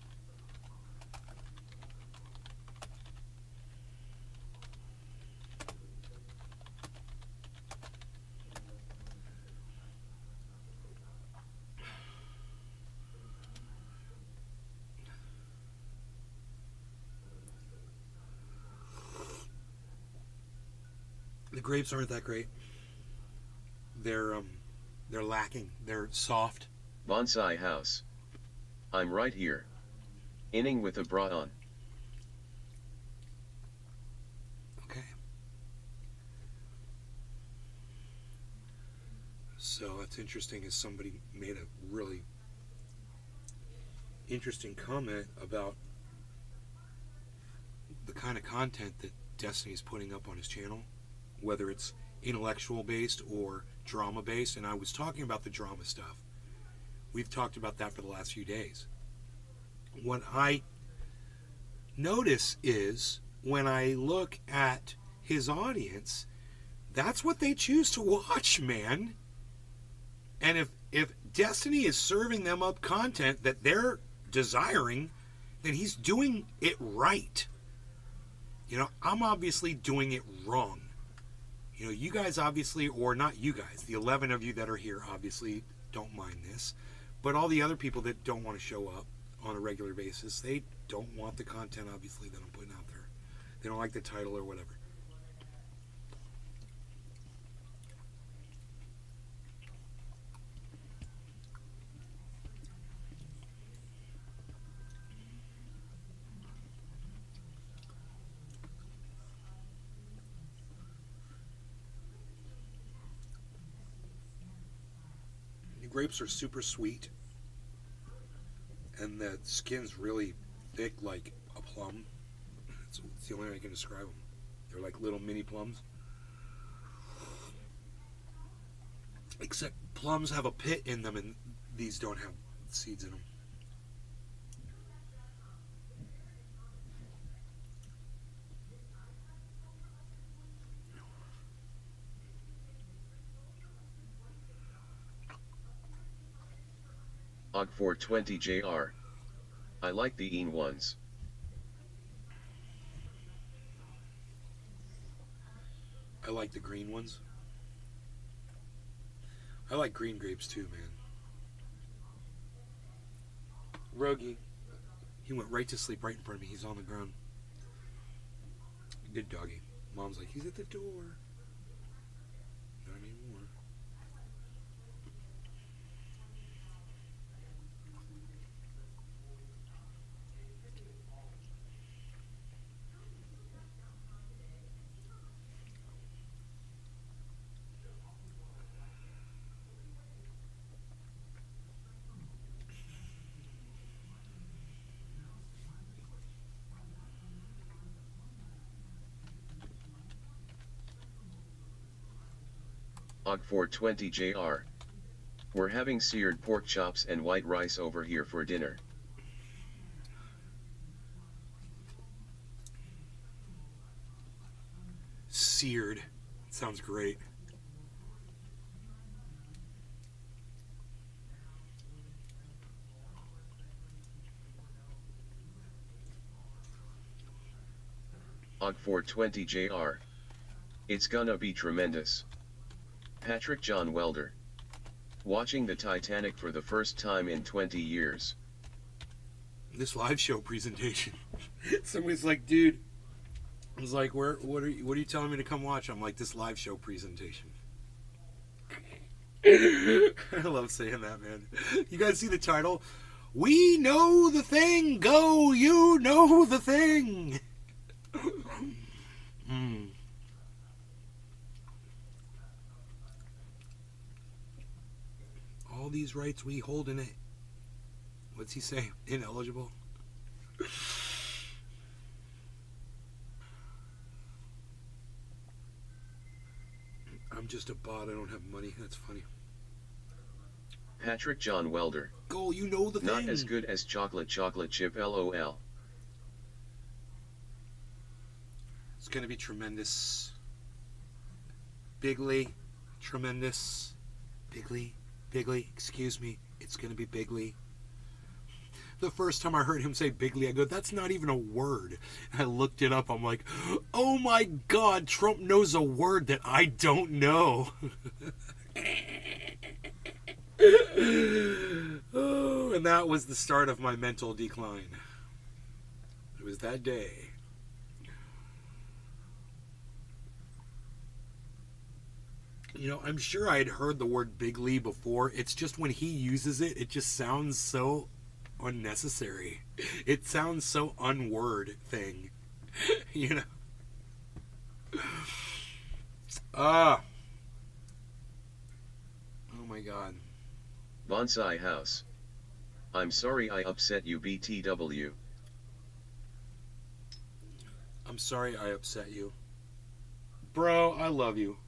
grapes aren't that great. They're lacking. They're soft. Bonsai House. I'm right here. Inning with a bra on. Okay. So that's interesting, as somebody made a really interesting comment about the kind of content that Destiny's putting up on his channel, whether it's intellectual based or drama based. And I was talking about the drama stuff. We've talked about that for the last few days. What I notice is when I look at his audience, that's what they choose to watch, man. And if Destiny is serving them up content that they're desiring, then he's doing it right. You know, I'm obviously doing it wrong. You know, you guys obviously, or not you guys, the 11 of you that are here obviously don't mind this. But all the other people that don't want to show up on a regular basis, they don't want the content, obviously, that I'm putting out there. They don't like the title or whatever. The grapes are super sweet. And the skin's really thick, like a plum. It's the only way I can describe them. They're like little mini plums. Except plums have a pit in them, and these don't have seeds in them. Og420JR. I like the EAN ones. I like the green ones. I like green grapes too, man. Rogie, he went right to sleep right in front of me. He's on the ground. Good doggy. Mom's like, he's at the door. Not anymore. Og420JR. We're having seared pork chops and white rice over here for dinner. Seared. Sounds great. Og420JR. It's gonna be tremendous. Patrick John Welder. Watching the Titanic for the first time in 20 years. This live show presentation. Somebody's like, dude. I was like, what are you telling me to come watch? I'm like, this live show presentation. I love saying that, man. You guys see the title? We know the thing. Go, you know the thing. All these rights we hold in it. What's he say? Ineligible. I'm just a bot. I don't have money. That's funny. Patrick John Welder. Go, you know the thing. Not as good as chocolate chip LOL. It's going to be tremendous. Bigly. Tremendous. Bigly. Excuse me. It's going to be bigly. The first time I heard him say bigly, I go, that's not even a word. And I looked it up. I'm like, oh my God, Trump knows a word that I don't know. Oh, and that was the start of my mental decline. It was that day. You know, I'm sure I had heard the word bigly before. It's just when he uses it, it just sounds so unnecessary. It sounds so unword thing. You know? Ah. Oh my god. Bonsai House. I'm sorry I upset you, BTW. I'm sorry I upset you. Bro, I love you.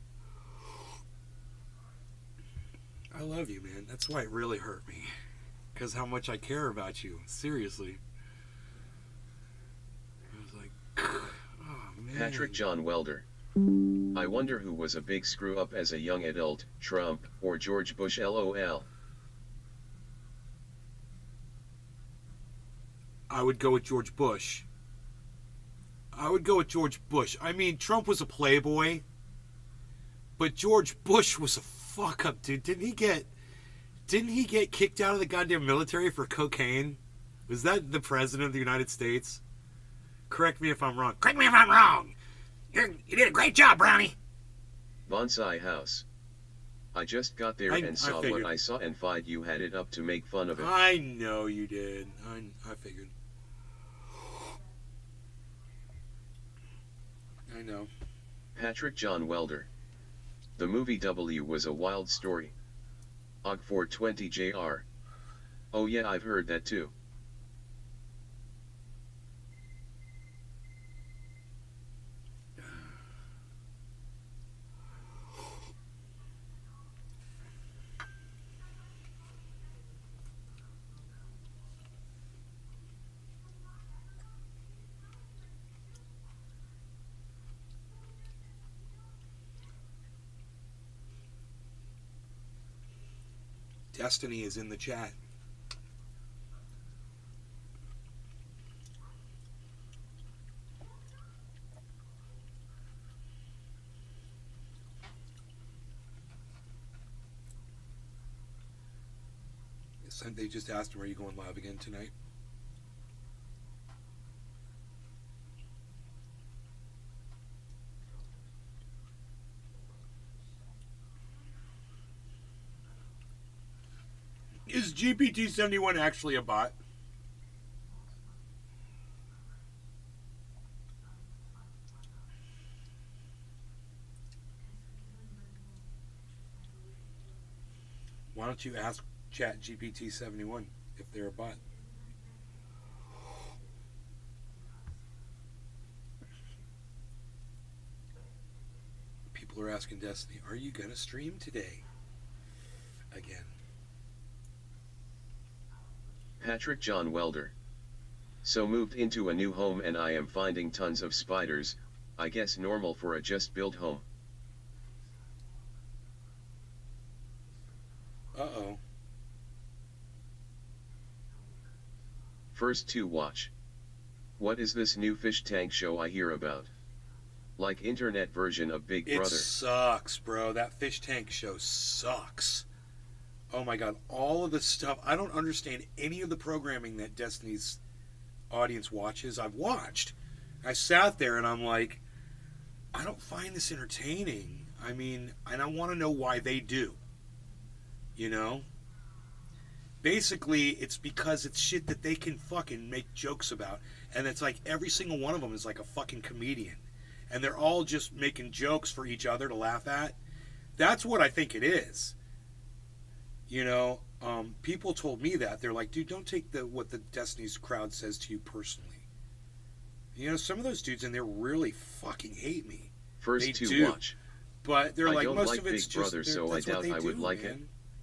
I love you, man. That's why it really hurt me. Because how much I care about you. Seriously. I was like, oh, man. Patrick John Welder. I wonder who was a big screw up as a young adult, Trump or George Bush, LOL. I would go with George Bush. I would go with George Bush. I mean, Trump was a playboy, but George Bush was a fuck up, dude. Didn't he get kicked out of the goddamn military for cocaine? Was that the president of the United States? Correct me if I'm wrong. Correct me if I'm wrong. You did a great job, Brownie. Bonsai House. I just got there and saw what figured. I saw and find you had it up to make fun of it. I know you did. I figured. I know. Patrick John Welder. The movie W was a wild story. Og 420 JR. Oh yeah, I've heard that too. Destiny is in the chat. They just asked him, are you going live again tonight? Is GPT-71 actually a bot? Why don't you ask Chat GPT-71 if they're a bot? People are asking Destiny, are you going to stream today? Again. Patrick John Welder. So moved into a new home and I am finding tons of spiders, I guess normal for a just built home. Uh-oh. First to watch. What is this new fish tank show I hear about? Like internet version of Big It Brother. sucks, bro. That fish tank show sucks. Oh my god, all of the stuff. I don't understand any of the programming that Destiny's audience watches. I've watched. I sat there and I'm like, I don't find this entertaining. I mean, and I want to know why they do. You know? Basically, it's because it's shit that they can fucking make jokes about. And it's like every single one of them is like a fucking comedian. And they're all just making jokes for each other to laugh at. That's what I think it is. You know, people told me that. They're like, dude, don't take what the Destiny's crowd says to you personally. You know, some of those dudes in there really fucking hate me. First They to do. watch. But they're I like, don't most like of it's Big just, Brother, so I that's what doubt they I would do, like man.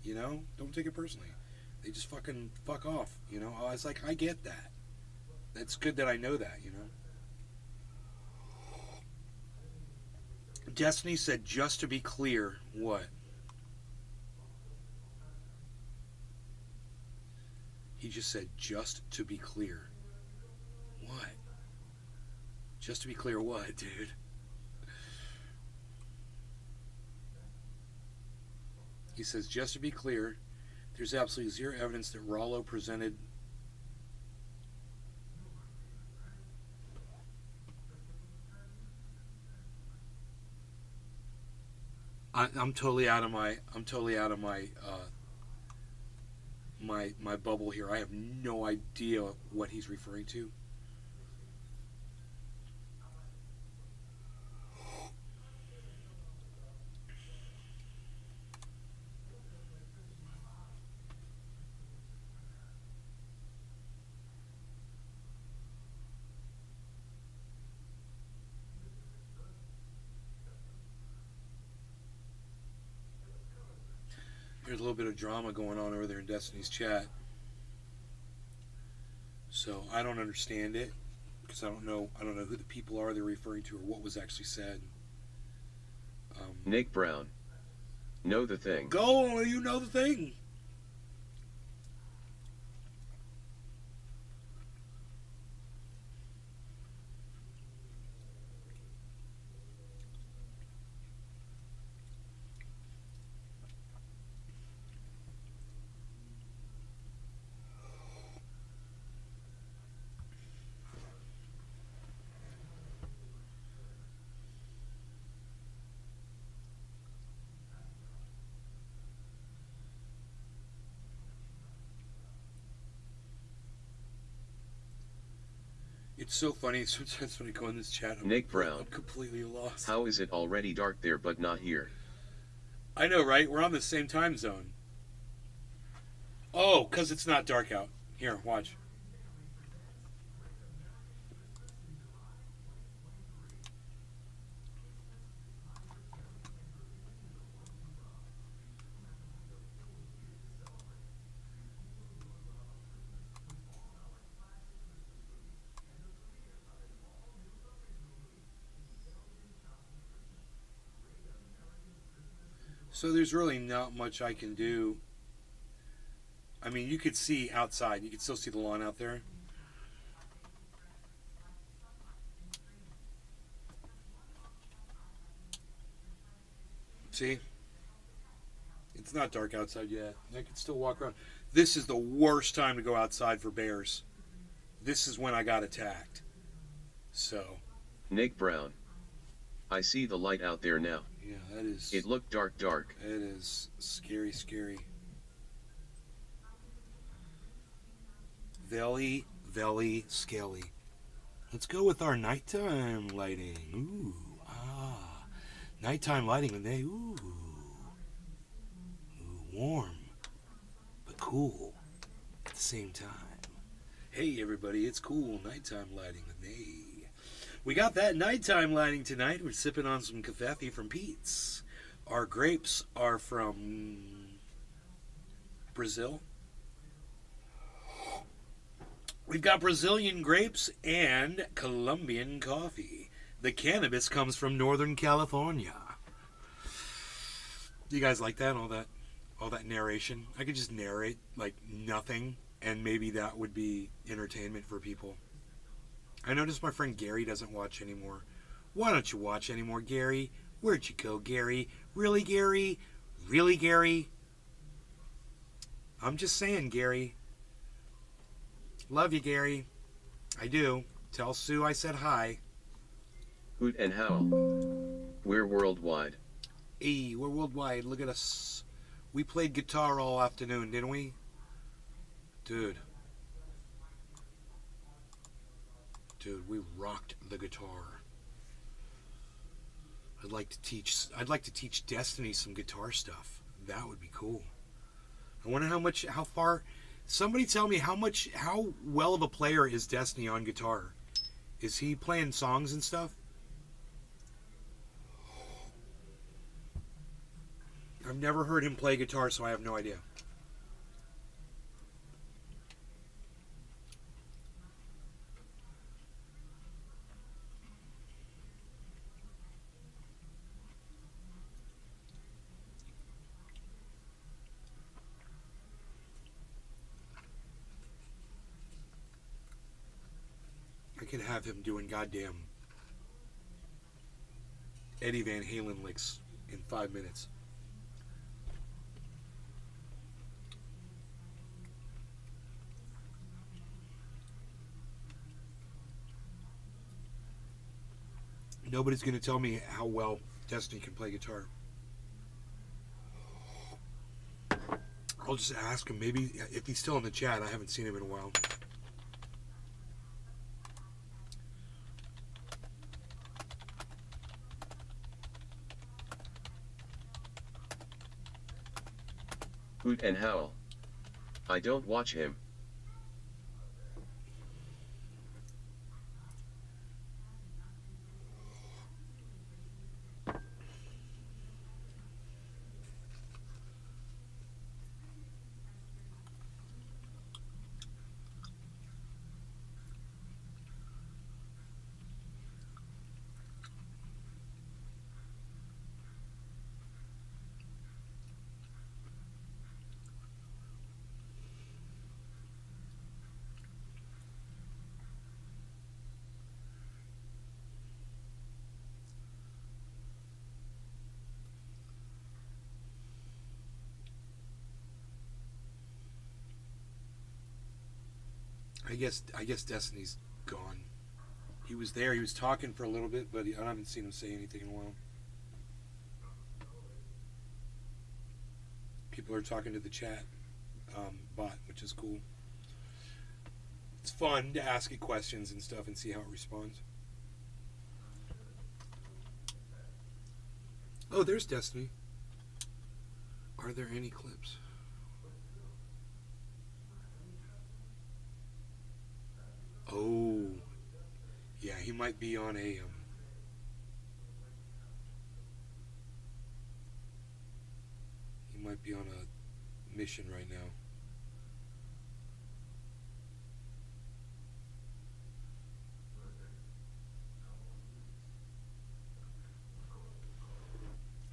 it. You know, don't take it personally. They just fucking fuck off. You know, I was like, I get that. It's good that I know that, you know. Destiny said, just to be clear, what? He just said, just to be clear. What? Just to be clear, what, dude? He says, just to be clear, there's absolutely zero evidence that Rollo presented. I'm totally out of my. I'm totally out of my. My bubble here. I have no idea what he's referring to. There's a little bit of drama going on over there in Destiny's chat. So I don't understand it because I don't know who the people are they're referring to or what was actually said. Nick Brown. Know the thing. Go, you know the thing. It's so funny sometimes when I go in this chat. Nick Brown. I'm completely lost. How is it already dark there but not here? I know, right? We're on the same time zone. Oh, because it's not dark out. Here, watch. So there's really not much I can do. I mean, you could see outside. You could still see the lawn out there. See? It's not dark outside yet. I can still walk around. This is the worst time to go outside for bears. This is when I got attacked. So. Nick Brown. I see the light out there now. Yeah, that is. It looked dark. It is scary, scary. Very, very scary. Let's go with our nighttime lighting. Ooh, nighttime lighting today. Ooh, warm, but cool at the same time. Hey, everybody, it's cool nighttime lighting with me. We got that nighttime lighting tonight. We're sipping on some café from Pete's. Our grapes are from Brazil. We've got Brazilian grapes and Colombian coffee. The cannabis comes from Northern California. You guys like that? All that narration? I could just narrate like nothing, and maybe that would be entertainment for people. I noticed my friend Gary doesn't watch anymore. Why don't you watch anymore, Gary? Where'd you go, Gary? Really, Gary? Really, Gary? I'm just saying, Gary. Love you, Gary. I do. Tell Sue I said hi. Hoot and howl. We're worldwide. Hey, we're worldwide. Look at us. We played guitar all afternoon, didn't we? Dude, we rocked the guitar. I'd like to teach Destiny some guitar stuff. That would be cool. I wonder how far. Somebody tell me how well of a player is Destiny on guitar? Is he playing songs and stuff? I've never heard him play guitar, so I have no idea. I could have him doing goddamn Eddie Van Halen licks in 5 minutes. Nobody's going to tell me how well Destiny can play guitar. I'll just ask him. Maybe if he's still in the chat. I haven't seen him in a while. Hoot and Howl. I don't watch him. I guess Destiny's gone. He was there. He was talking for a little bit, but I haven't seen him say anything in a while. People are talking to the chat bot, which is cool. It's fun to ask it questions and stuff and see how it responds. Oh, there's Destiny. Are there any clips? Oh, yeah, he might be on a he might be on a mission right now.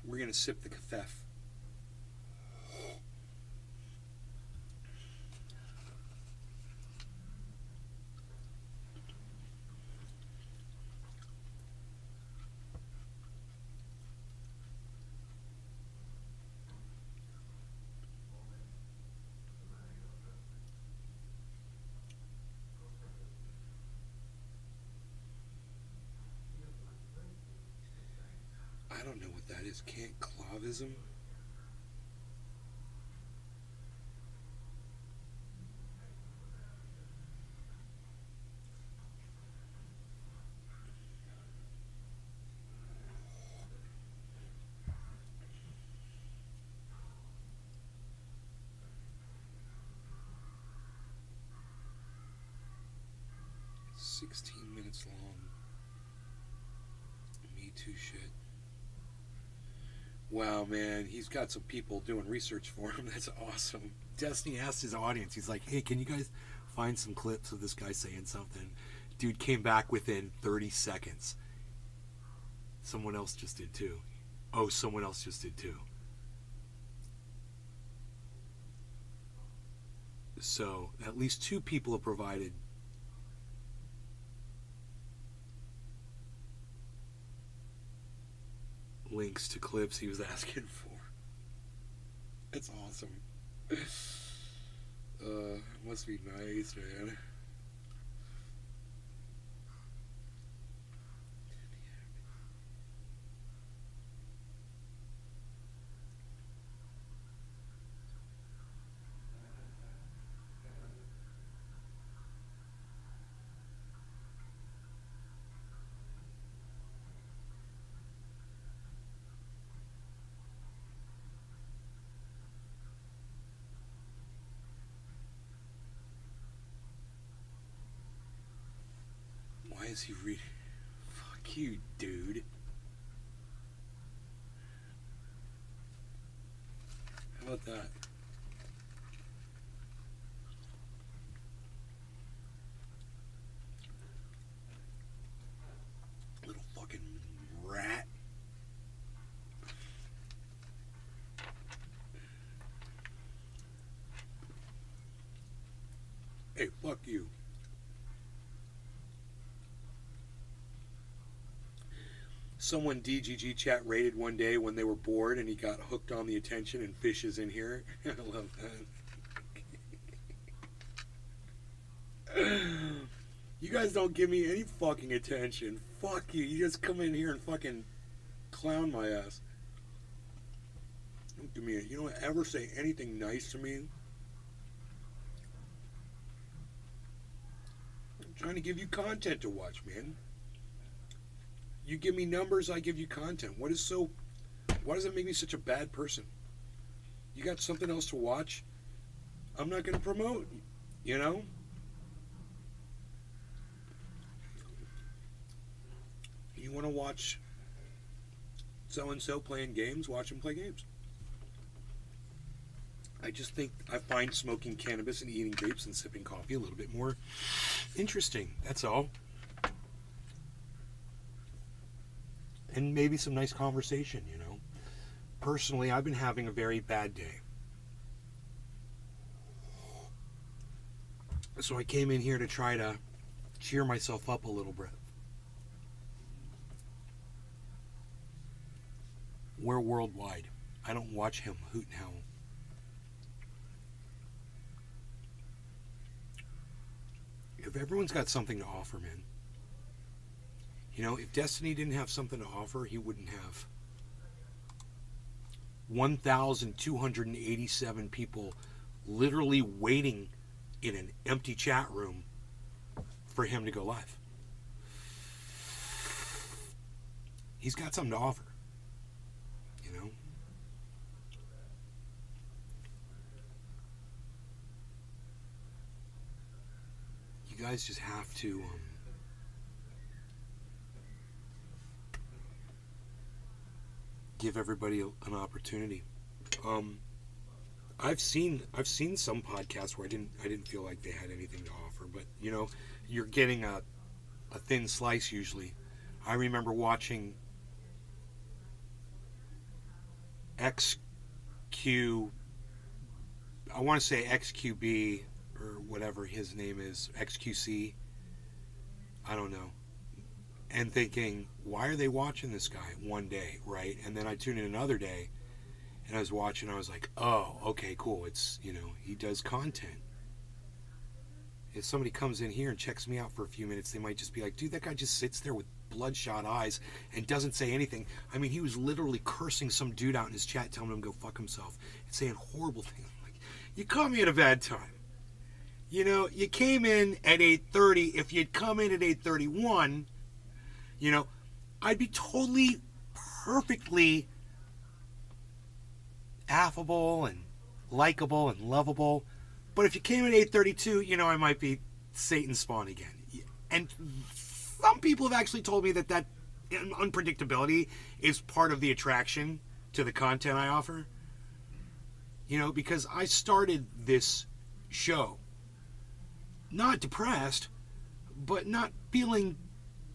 We're gonna sip the kafef. I don't know what that is. Can't clavism? "16 minutes long. Me Too shit." Wow, man, he's got some people doing research for him. That's awesome. Destiny asked his audience, he's like, hey, can you guys find some clips of this guy saying something? Dude came back within 30 seconds. Someone else just did too. Oh, someone else just did too. So, at least 2 people have provided links to clips he was asking for. That's awesome. Must be nice, man. Why is he reading? Fuck you, dude. How about that? Little fucking rat. Hey, fuck you. Someone DGG chat raided one day when they were bored and he got hooked on the attention and Fish is in here. I love that. You guys don't give me any fucking attention. Fuck you. You just come in here and fucking clown my ass. Don't give me you don't ever say anything nice to me. trying to give you content to watch, man. You give me numbers, I give you content. Why does it make me such a bad person? You got something else to watch? I'm not going to promote, you know? You want to watch so-and-so playing games, watch them play games. I just think I find smoking cannabis and eating grapes and sipping coffee a little bit more interesting. That's all. And maybe some nice conversation, you know. Personally, I've been having a very bad day. So I came in here to try to cheer myself up a little bit. We're worldwide. I don't watch him hoot and howl. If everyone's got something to offer, man. You know, if Destiny didn't have something to offer, he wouldn't have 1,287 people literally waiting in an empty chat room for him to go live. He's got something to offer, you know. You guys just have to give everybody an opportunity. I've seen some podcasts where I didn't feel like they had anything to offer, but you know, you're getting a thin slice usually. I remember watching XQ, I want to say XQB or whatever his name is, XQC, I don't know, and thinking, why are they watching this guy one day, right? And then I tuned in another day and I was watching, I was like, oh, okay, cool. It's, you know, he does content. If somebody comes in here and checks me out for a few minutes, they might just be like, dude, that guy just sits there with bloodshot eyes and doesn't say anything. I mean, he was literally cursing some dude out in his chat, telling him to go fuck himself and saying horrible things. I'm like, you caught me at a bad time. You know, you came in at 8:30. If you'd come in at 8:31, you know, I'd be totally, perfectly affable and likable and lovable. But if you came at 8:32, you know, I might be Satan spawn again. And some people have actually told me that unpredictability is part of the attraction to the content I offer. You know, because I started this show not depressed, but not feeling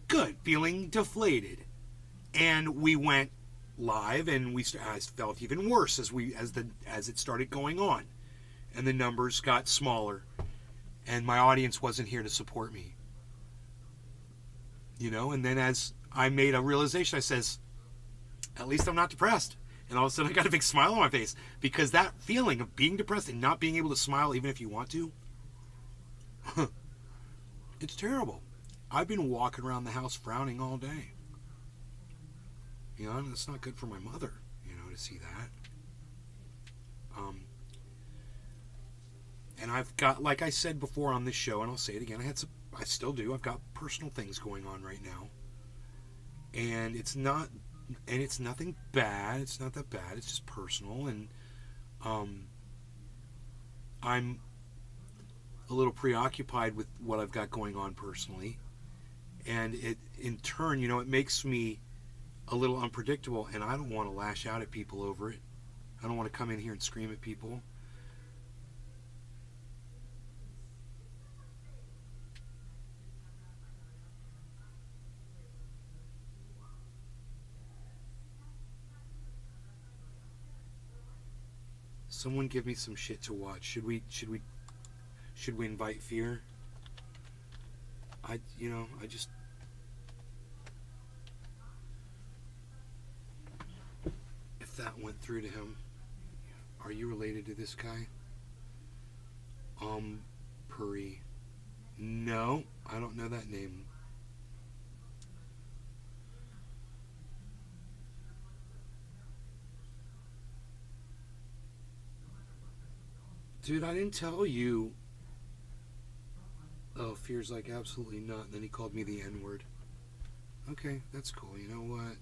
good, feeling deflated. And we went live, and I felt even worse as it started going on, and the numbers got smaller, and my audience wasn't here to support me. You know, and then as I made a realization, I says, at least I'm not depressed. And all of a sudden I got a big smile on my face, because that feeling of being depressed and not being able to smile even if you want to, it's terrible. I've been walking around the house frowning all day. You know, and it's not good for my mother, you know, to see that. And I've got, like I said before on this show, and I'll say it again, I still do. I've got personal things going on right now, and it's nothing bad. It's not that bad. It's just personal, and I'm a little preoccupied with what I've got going on personally, and it, in turn, you know, it makes me a little unpredictable, and I don't want to lash out at people over it. I don't want to come in here and scream at people. Someone give me some shit to watch. Should we invite Fear? If that went through to him, are you related to this guy? Puri. No, I don't know that name. Dude, I didn't tell you Oh, Fear's like, absolutely not. And then he called me the N-word. Okay, that's cool. You know what?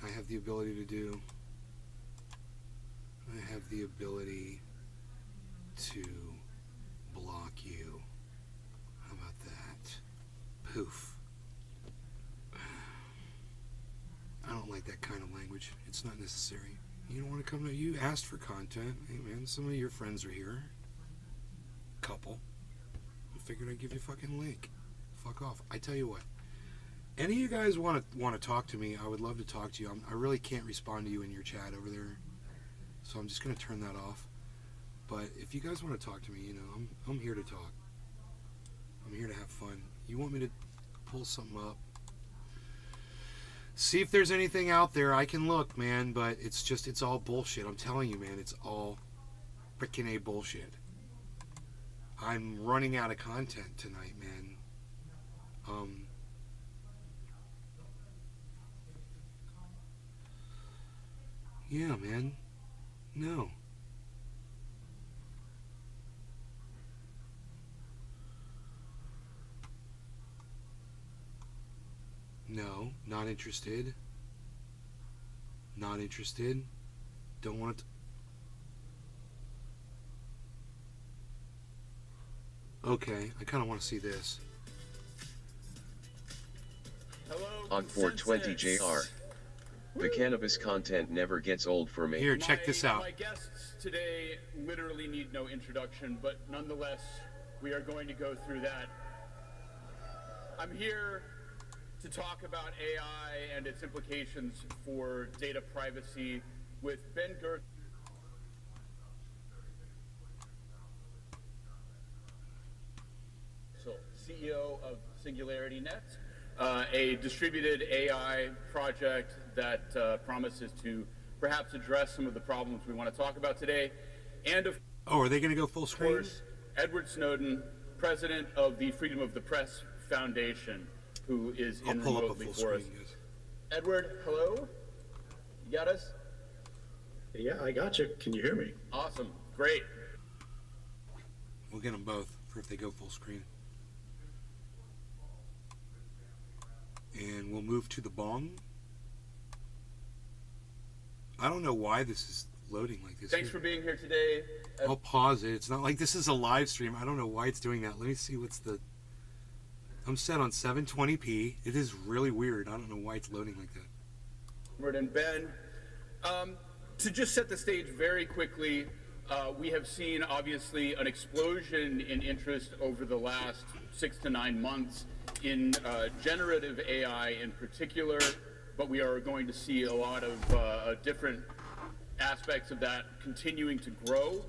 I have the ability to do. I have the ability to block you. How about that? Poof. I don't like that kind of language. It's not necessary. You don't want to come to... You asked for content. Hey, man, some of your friends are here. Couple. I figured I'd give you a fucking link. Fuck off. I tell you what. Any of you guys want to talk to me, I would love to talk to you. I really can't respond to you in your chat over there. So I'm just going to turn that off. But if you guys want to talk to me, you know, I'm here to talk. I'm here to have fun. You want me to pull something up? See if there's anything out there. I can look, man, but it's all bullshit. I'm telling you, man, it's all freaking A bullshit. I'm running out of content tonight, man. Yeah, man. No. No, not interested. Not interested. Don't want it. Okay, I kind of want to see this. Hello, On 420 consensus. JR. The cannabis content never gets old for me. Here, check this out. My guests today literally need no introduction, but nonetheless, we are going to go through that. I'm here to talk about AI and its implications for data privacy with Ben Gertzel, CEO of Singularity Net, a distributed AI project that promises to perhaps address some of the problems we want to talk about today. And of Oh, are they going to go full screen? course, Edward Snowden, president of the Freedom of the Press Foundation, who is I'll in pull up a remotely full for us. screen, guys. Edward, hello? You got us? Yeah, I got you. Can you hear me? Awesome. Great. We'll get them both for if they go full screen. And we'll move to the bong. I don't know why this is loading like this. Thanks for being here today. I'll pause it. It's not like this is a live stream. I don't know why it's doing that. Let me see what's the... I'm set on 720p. It is really weird. I don't know why it's loading like that. Edward and Ben. To just set the stage very quickly, we have seen obviously an explosion in interest over the last 6 to 9 months in generative AI in particular, but we are going to see a lot of different aspects of that continuing to grow.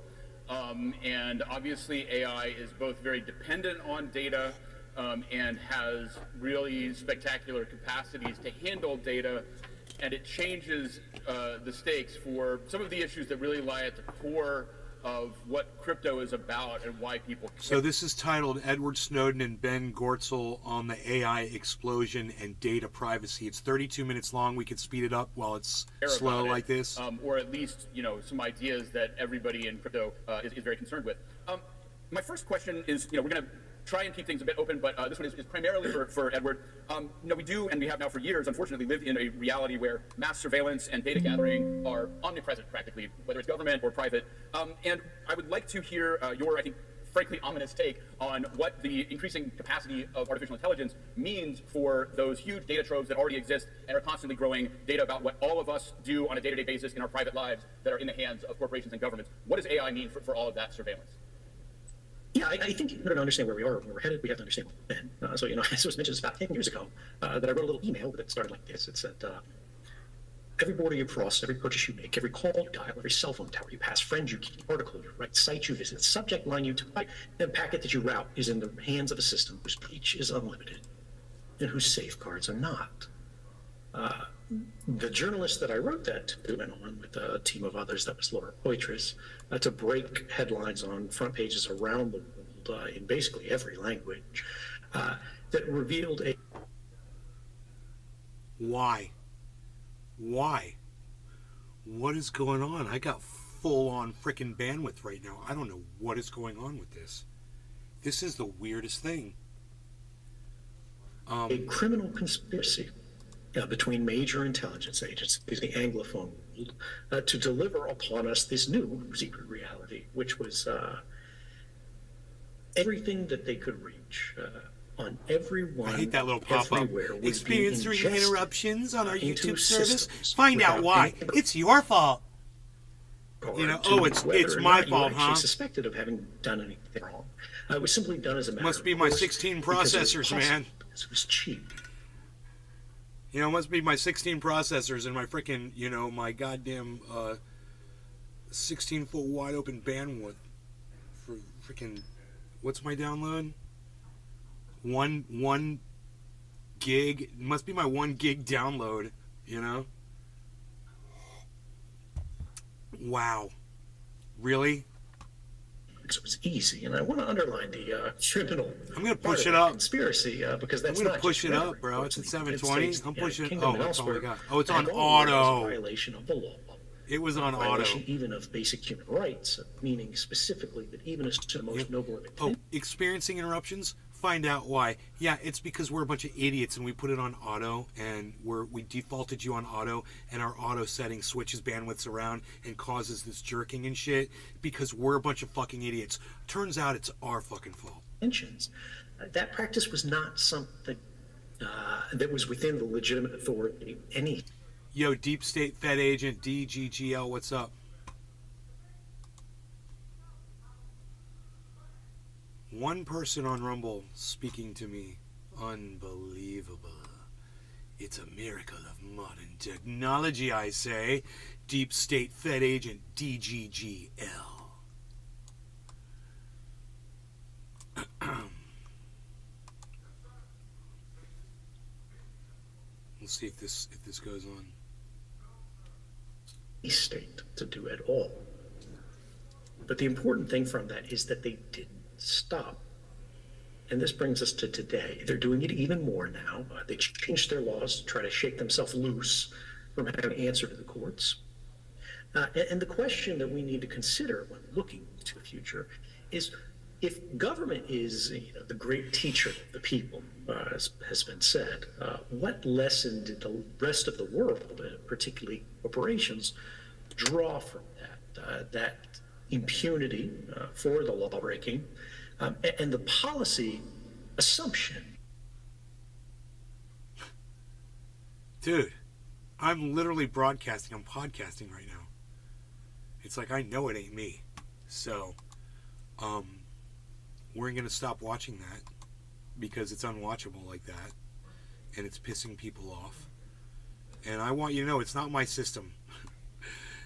And obviously AI is both very dependent on data and has really spectacular capacities to handle data, and it changes the stakes for some of the issues that really lie at the core of what crypto is about and why people care. So this is titled Edward Snowden and Ben Gortzel on the AI explosion and data privacy. It's 32 minutes long. We could speed it up while it's slow about it, like this. or at least, you know, some ideas that everybody in crypto is very concerned with. My first question is, you know, we're going to try and keep things a bit open, but this one is primarily for Edward. You know, we do, and we have now for years, unfortunately, live in a reality where mass surveillance and data gathering are omnipresent practically, whether it's government or private. And I would like to hear your, I think, frankly ominous take on what the increasing capacity of artificial intelligence means for those huge data troves that already exist and are constantly growing, data about what all of us do on a day-to-day basis in our private lives that are in the hands of corporations and governments. What does AI mean for all of that surveillance? Yeah, I think in order to understand where we are and where we're headed, we have to understand where we've been. So, you know, as was mentioned, it's about 10 years ago that I wrote a little email that started like this. It said, every border you cross, every purchase you make, every call you dial, every cell phone tower you pass, friend you keep, article you write, site you visit, subject line you type, and packet that you route is in the hands of a system whose reach is unlimited and whose safeguards are not. The journalist that I wrote that to went on with a team of others, that was Laura Poitras, to break headlines on front pages around the world in basically every language that revealed a... Why? What is going on? I got full on freaking bandwidth right now. I don't know what is going on with this. This is the weirdest thing. A criminal conspiracy between major intelligence agencies, the Anglophone world, to deliver upon us this new secret reality, which was everything that they could reach on everyone. I hate that little pop-up. Everywhere would be Experiencing ingested interruptions on our into YouTube service? systems Find out without why. any It's your fault. You know, to oh, it's whether or my not you fault, actually huh? suspected of having done anything wrong. It was simply done as a matter Must of be my course, 16 because it was processors, possible, man. because it was cheap. You know, it must be my 16 processors and my freaking, you know, my goddamn 16-foot wide open bandwidth for freaking, what's my download? One gig. It must be my 1 gig download, you know? Wow. Really? Because it was easy, and I want to underline the criminal. I'm gonna part push of it the up. Conspiracy, because that's I'm gonna not push just it up, rhetoric. bro. It's at Unfortunately, 720. States, I'm the pushing. Kingdom Oh, and that's all we elsewhere got. Oh, it's on have all auto. violation of the law. It was on Violation auto. even of basic human rights, meaning specifically that even as to the most Yep. noble of Oh, intent, experiencing interruptions? Find out why. Yeah, it's because we're a bunch of idiots and we put it on auto and we defaulted you on auto and our auto setting switches bandwidths around and causes this jerking and shit because we're a bunch of fucking idiots. Turns out it's our fucking fault. intentions. That practice was not something that was within the legitimate authority of any. Yo, Deep State Fed Agent DGGL, what's up? One person on Rumble speaking to me. Unbelievable. It's a miracle of modern technology, I say. Deep State Fed Agent DGGL. We'll see if this goes on. State to do at all. But the important thing from that is that they didn't stop. And this brings us to today. They're doing it even more now. They changed their laws to try to shake themselves loose from having to answer to the courts. And the question that we need to consider when looking to the future is if government is the great teacher of the people, as has been said, what lesson did the rest of the world, particularly corporations, draw from that? That impunity for the law breaking and the policy assumption. Dude, I'm literally broadcasting. I'm podcasting right now. It's like I know it ain't me. So, we're going to stop watching that because it's unwatchable like that. And it's pissing people off. And I want you to know it's not my system.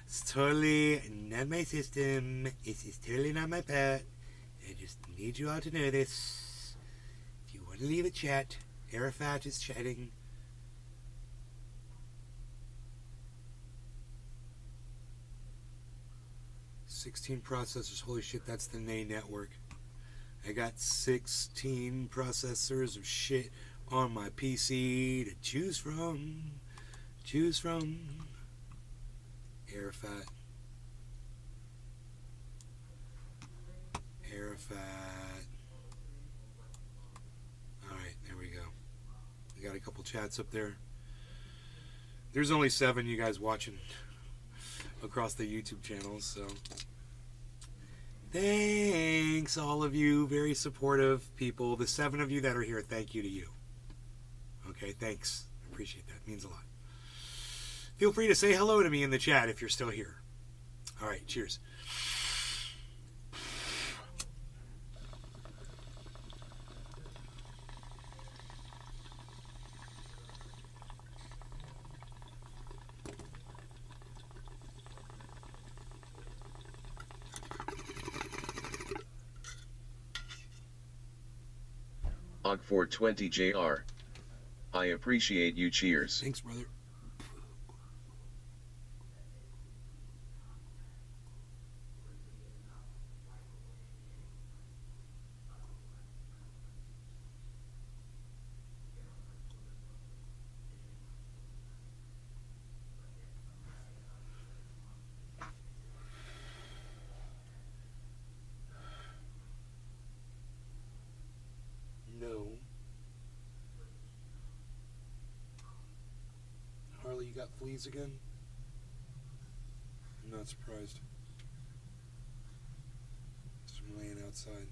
It's totally not my system. It's totally not my pet. I just need you all to know this. If you want to leave a chat, Arafat is chatting. "16 processors, holy shit, that's the NAY network. I got 16 processors of shit on my PC to choose from. Arafat. Alright, there we go. We got a couple chats up there. There's only 7 you guys watching across the YouTube channels, so thanks all of you, very supportive people. The 7 of you that are here, thank you to you. Okay, thanks. I appreciate that. It means a lot. Feel free to say hello to me in the chat if you're still here. All right, cheers. Og420JR. I appreciate you, cheers. Thanks, brother. you got fleas again? I'm not surprised. Just from laying outside.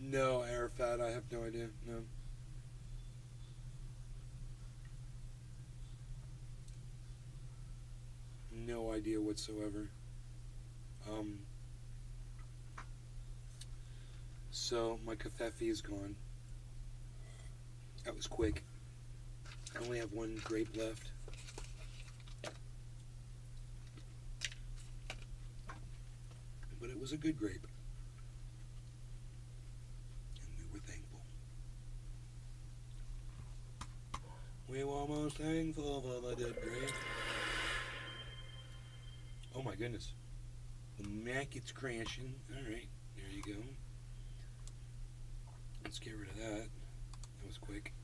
No, Arafat, I have no idea. No. No idea whatsoever. So my kafefe is gone. That was quick. I only have one grape left. But it was a good grape. And we were thankful. We were almost thankful for the dead grape. Oh my goodness. The Mac is crashing. Alright, there you go. Let's get rid of that. That was quick.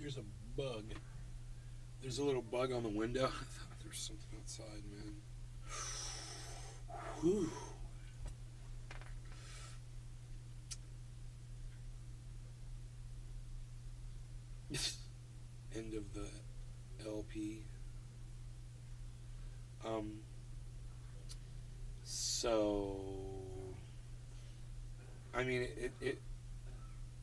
There's a bug. There's a little bug on the window. I thought there was something outside, man. Whew. End of the LP. So I mean,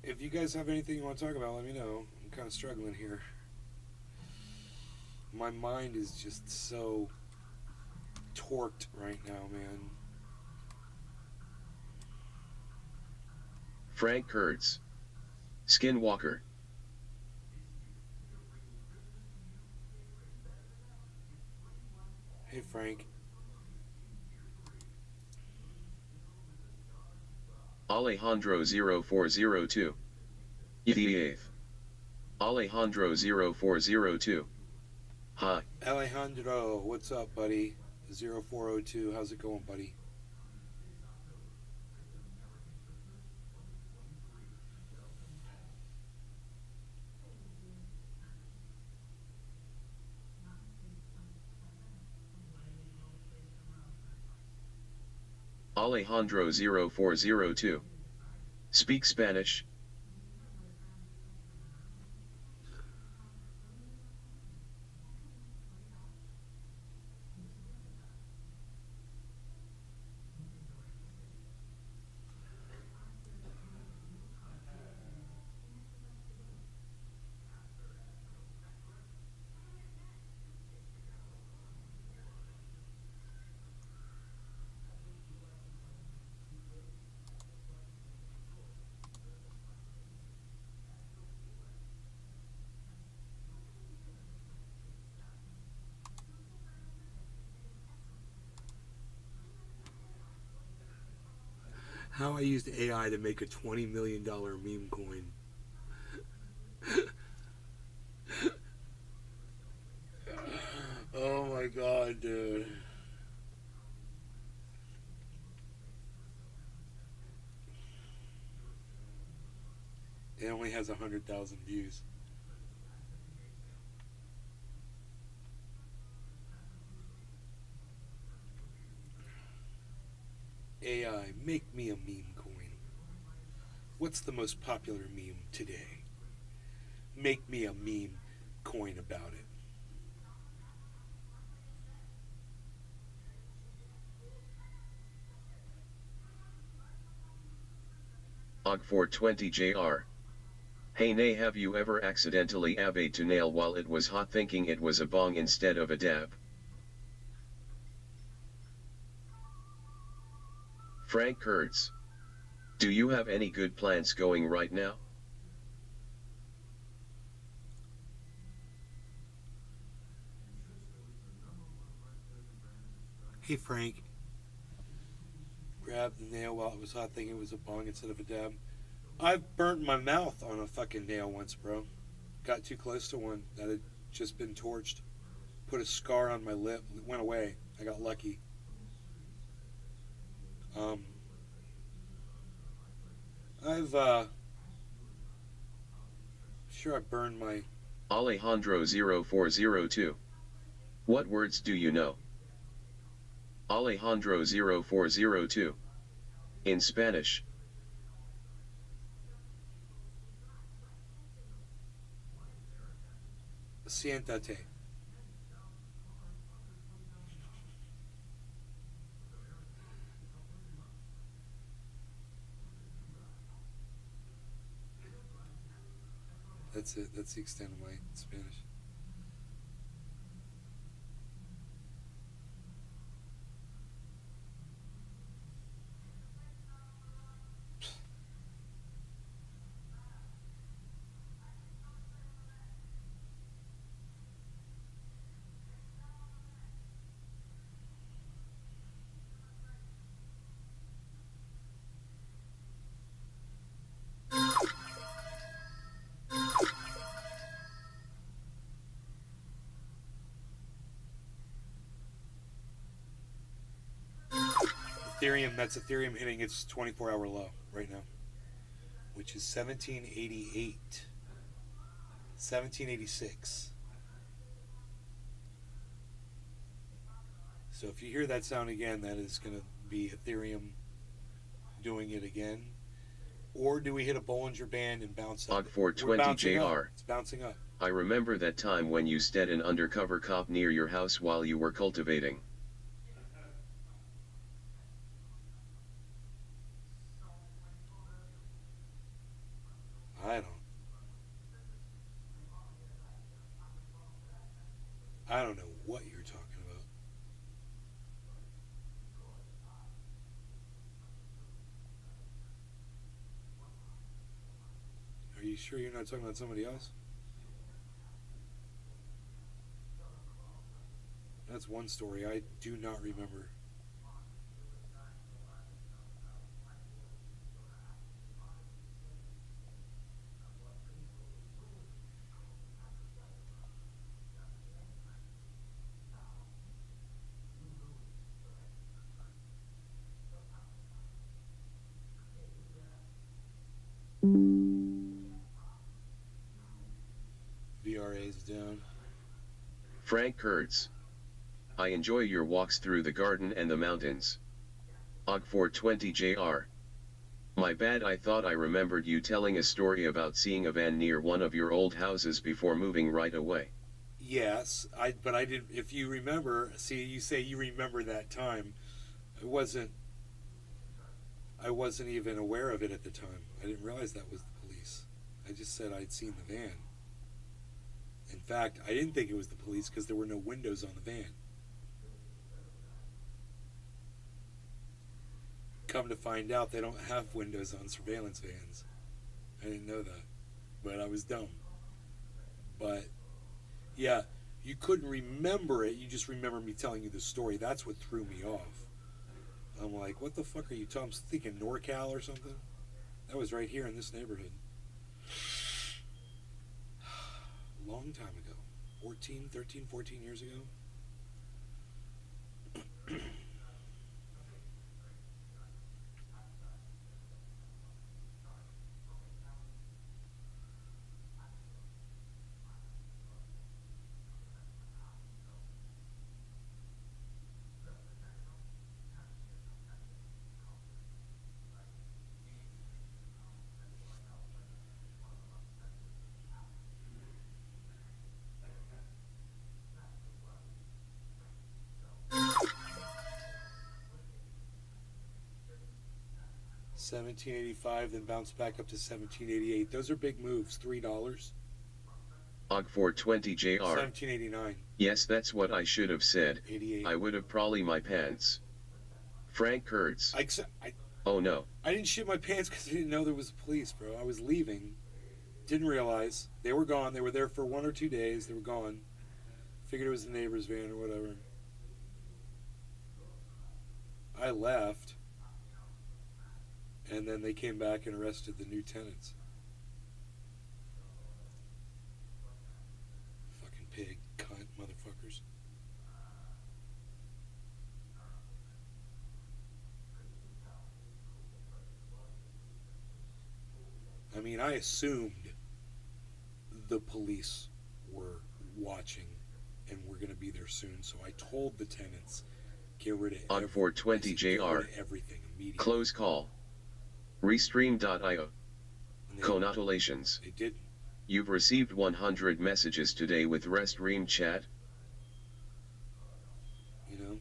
if you guys have anything you want to talk about, let me know. I'm kind of struggling here. My mind is just so torqued right now, man. Frank Kurtz. Skinwalker. Hey, Frank. Alejandro 0402. EVAF. Alejandro 0402. Hi. Alejandro, what's up, buddy? 0402, how's it going, buddy? Alejandro 0402. Speak Spanish. How I used AI to make a $20 million meme coin. Oh my god, dude. It only has 100,000 views. AI, make me a meme coin. What's the most popular meme today? Make me a meme coin about it. Og420JR. Hey Nay, have you ever accidentally abbed to nail while it was hot thinking it was a bong instead of a dab? Frank Kurtz. Do you have any good plans going right now? Hey Frank. Grabbed the nail while it was hot thinking it was a bong instead of a dab. I've burnt my mouth on a fucking nail once, bro. Got too close to one that had just been torched. Put a scar on my lip. It went away. I got lucky. I've Sure, I burned my. Alejandro 0402. What words do you know? Alejandro 0402. In Spanish. Siéntate. That's it. That's the extent of my Spanish. Ethereum, that's Ethereum hitting its 24-hour low right now, which is 1788. 1786. So if you hear that sound again, that is going to be Ethereum doing it again. Or do we hit a Bollinger Band and bounce up? Og420JR. It's bouncing up. I remember that time when you stead an undercover cop near your house while you were cultivating. I don't know what you're talking about. Are you sure you're not talking about somebody else? That's one story I do not remember. VRA's down. Frank Kurtz. I enjoy your walks through the garden and the mountains. Og420JR. My bad, I thought I remembered you telling a story about seeing a van near one of your old houses before moving right away. Yes, but I did. If you remember, see, you say you remember that time. I wasn't even aware of it at the time. I didn't realize that was the police. I just said I'd seen the van. In fact, I didn't think it was the police because there were no windows on the van. Come to find out, they don't have windows on surveillance vans. I didn't know that, but I was dumb. But yeah, you couldn't remember it. You just remember me telling you the story. That's what threw me off. I'm like, what the fuck are you talking? I'm thinking NorCal or something. That was right here in this neighborhood. Long time ago. 14 years ago. $17.85, then bounced back up to $17.88. Those are big moves. $3. Og420JR. $17.89. Yes, that's what I should have said. 88. I would have probably my pants. Frank Kurtz. Oh no. I didn't shit my pants because I didn't know there was police, bro. I was leaving. Didn't realize. They were gone. They were there for 1 or 2 days. They were gone. Figured it was the neighbor's van or whatever. I left. And then they came back and arrested the new tenants. Fucking pig, cunt, motherfuckers. I mean, I assumed the police were watching and we're going to be there soon. So I told the tenants, get rid of Og 420 JR. everything immediately. Close call. Restream.io. And Congratulations. they didn't. You've received 100 messages today with Restream chat. You know?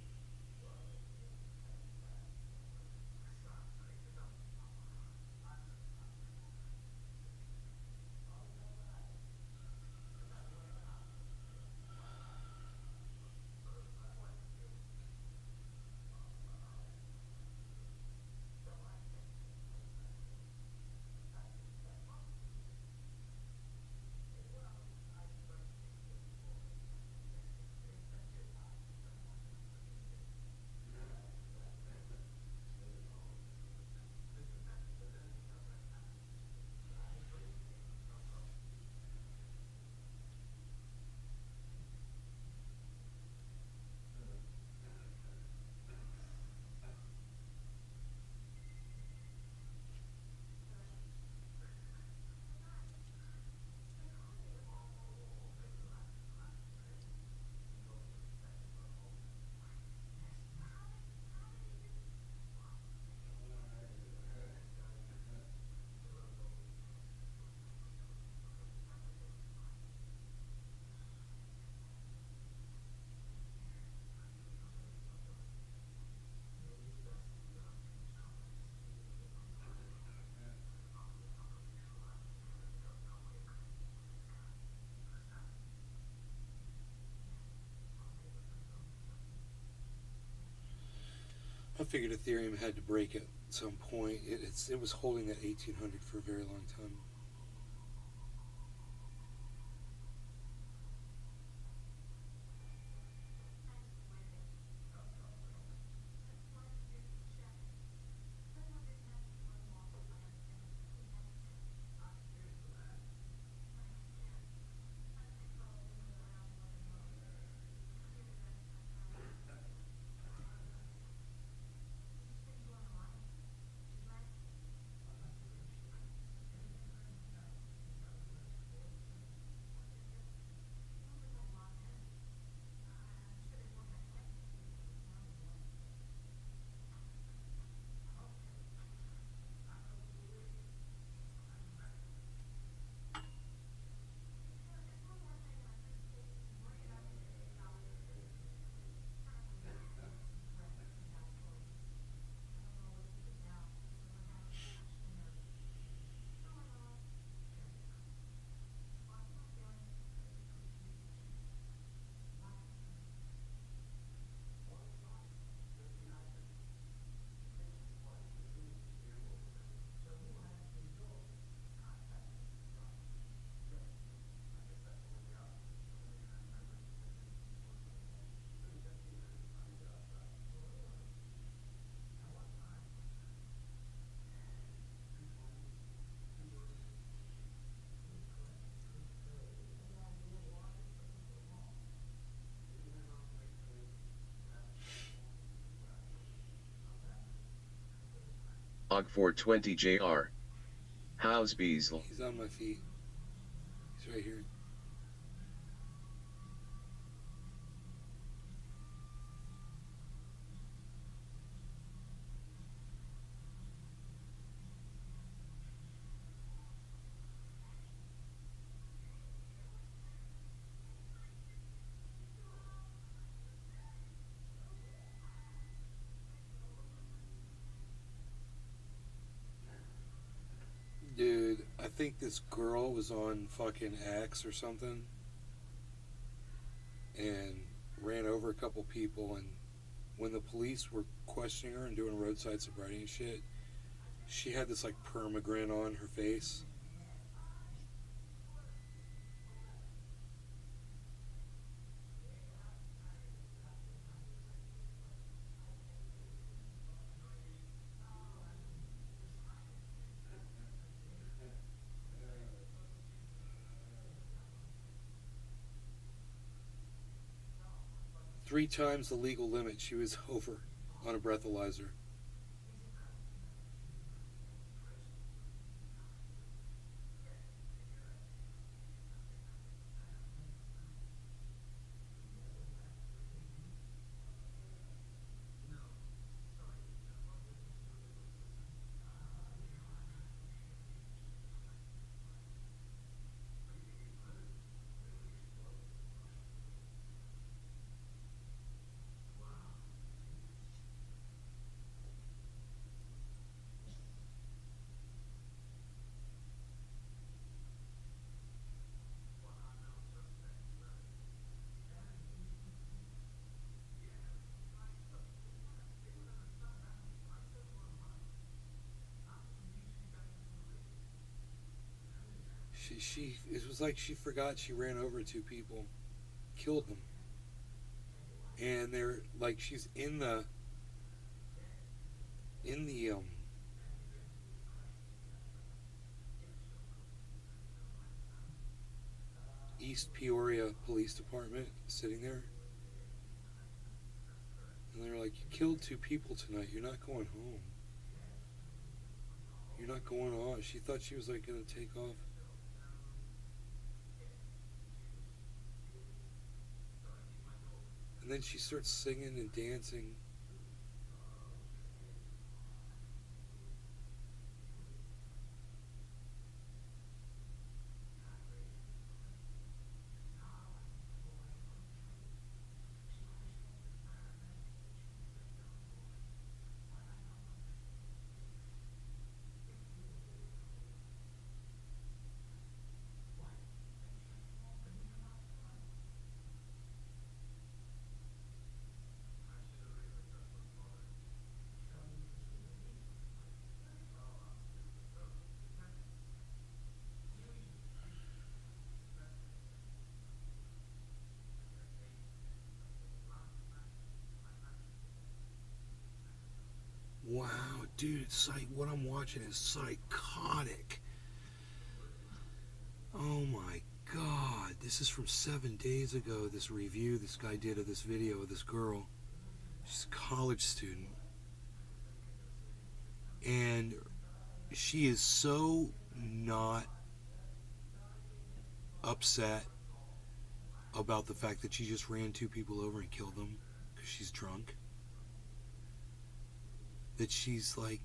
I figured Ethereum had to break at some point. It was holding at 1800 for a very long time. Og 420 JR. How's Beasley? He's on my feet. He's right here. Dude, I think this girl was on fucking X or something and ran over a couple people, and when the police were questioning her and doing roadside sobriety and shit, she had this like permagrin on her face. Three times the legal limit she was over on a breathalyzer. It was like she forgot she ran over two people, killed them, and they're like she's in the East Peoria Police Department, sitting there, and they're like, "You killed two people tonight. You're not going home. You're not going on." She thought she was like gonna take off. And then she starts singing and dancing. Wow, dude, it's like what I'm watching is psychotic. Oh my god, this is from 7 days ago, this review this guy did of this video of this girl. She's a college student. And she is so not upset about the fact that she just ran two people over and killed them because she's drunk, that she's like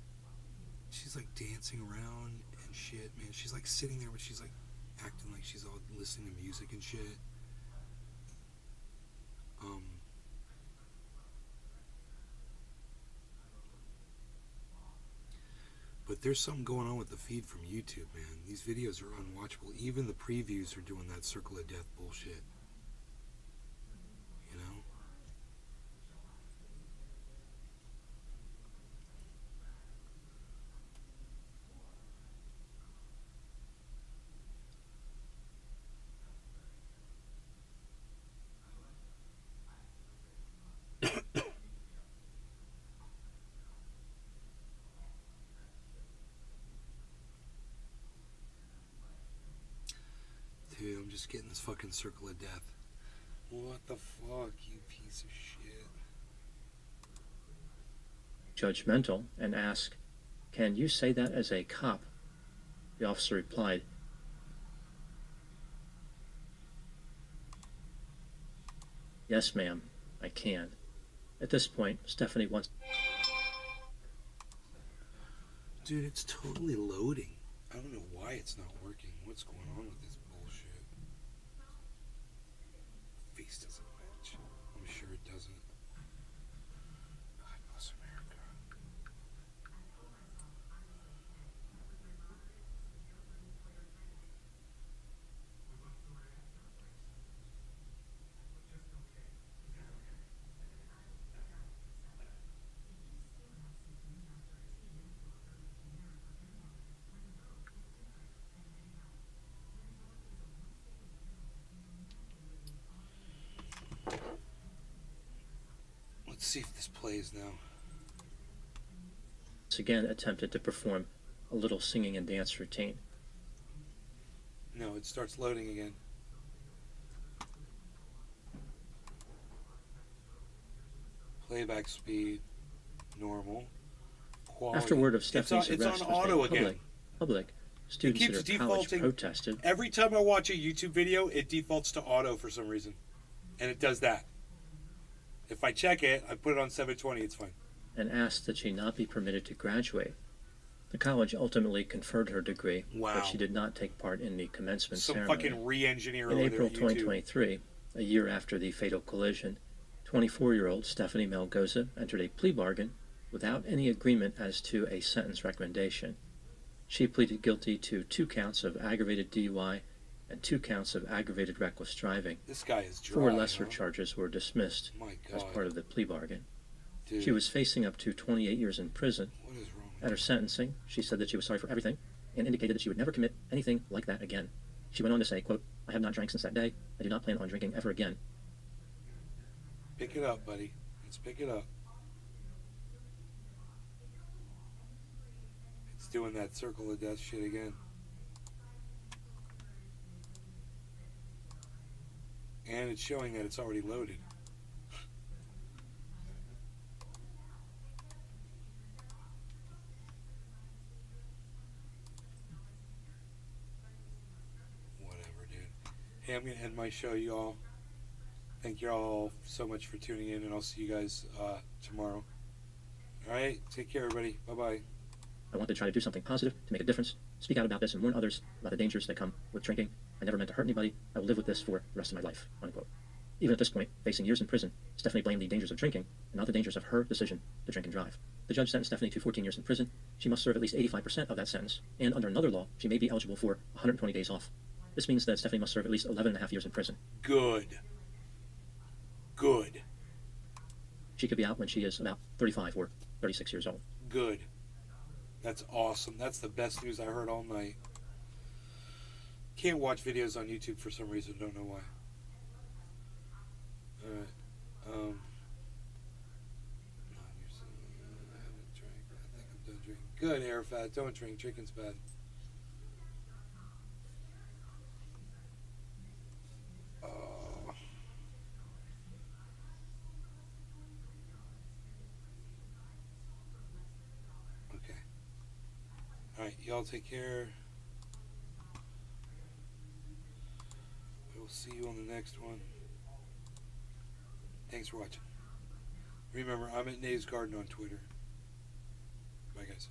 dancing around and shit, man. She's like sitting there, but she's like acting like she's all listening to music and shit. But there's something going on with the feed from YouTube, man. These videos are unwatchable. Even the previews are doing that circle of death bullshit. You know? Dude, I'm just getting this fucking circle of death. What the fuck, you piece of shit. Judgmental and asked, "Can you say that as a cop?" The officer replied, "Yes, ma'am, I can." At this point, Stephanie wants... Dude, it's totally loading. I don't know why it's not working. What's going on with this bullshit? Face doesn't match. I'm sure it doesn't. God bless America. Let's see if this plays now. again attempted to perform a little singing and dance routine. No, it starts loading again. Playback speed, normal. Quality. After word of Stephanie's it's arrest on was auto made again. public, students keeps at her college defaulting. protested Every time I watch a YouTube video, it defaults to auto for some reason. And it does that. If I check it, I put it on 720, it's fine. and asked that she not be permitted to graduate. The college ultimately conferred her degree, Wow. but she did not take part in the commencement Some ceremony. fucking re-engineer In over April there at YouTube. 2023, a year after the fatal collision, 24-year-old Stephanie Melgoza entered a plea bargain without any agreement as to a sentence recommendation. She pleaded guilty to 2 counts of aggravated DUI and 2 counts of aggravated reckless driving. This guy is dry. 4 lesser huh? charges were dismissed My as God. part of the plea bargain. Dude, She was facing up to 28 years in prison. what is wrong with At her sentencing, she said that she was sorry for everything and indicated that she would never commit anything like that again. She went on to say, quote, "I have not drank since that day. I do not plan on drinking ever again." Pick it up, buddy. Let's pick it up. It's doing that circle of death shit again. And it's showing that it's already loaded. Whatever, dude. Hey, I'm going to end my show, y'all. Thank you all so much for tuning in, and I'll see you guys tomorrow. All right, take care, everybody. Bye-bye. I want to try to do something positive to make a difference, speak out about this and warn others about the dangers that come with drinking. I never meant to hurt anybody. I will live with this for the rest of my life, unquote. Even at this point, facing years in prison, Stephanie blamed the dangers of drinking and not the dangers of her decision to drink and drive. The judge sentenced Stephanie to 14 years in prison. She must serve at least 85% of that sentence, and under another law, she may be eligible for 120 days off. This means that Stephanie must serve at least 11 and a half years in prison. Good. Good. She could be out when she is about 35 or 36 years old. Good. That's awesome. That's the best news I heard all night. Can't watch videos on YouTube for some reason. Don't know why. Alright. I haven't drank. I think I'm done drinking. Good, Arafat. Don't drink. Drinking's bad. Okay. Alright, y'all take care. We'll see you on the next one. Thanks for watching. Remember, I'm at Nave's Garden on Twitter. Bye, guys.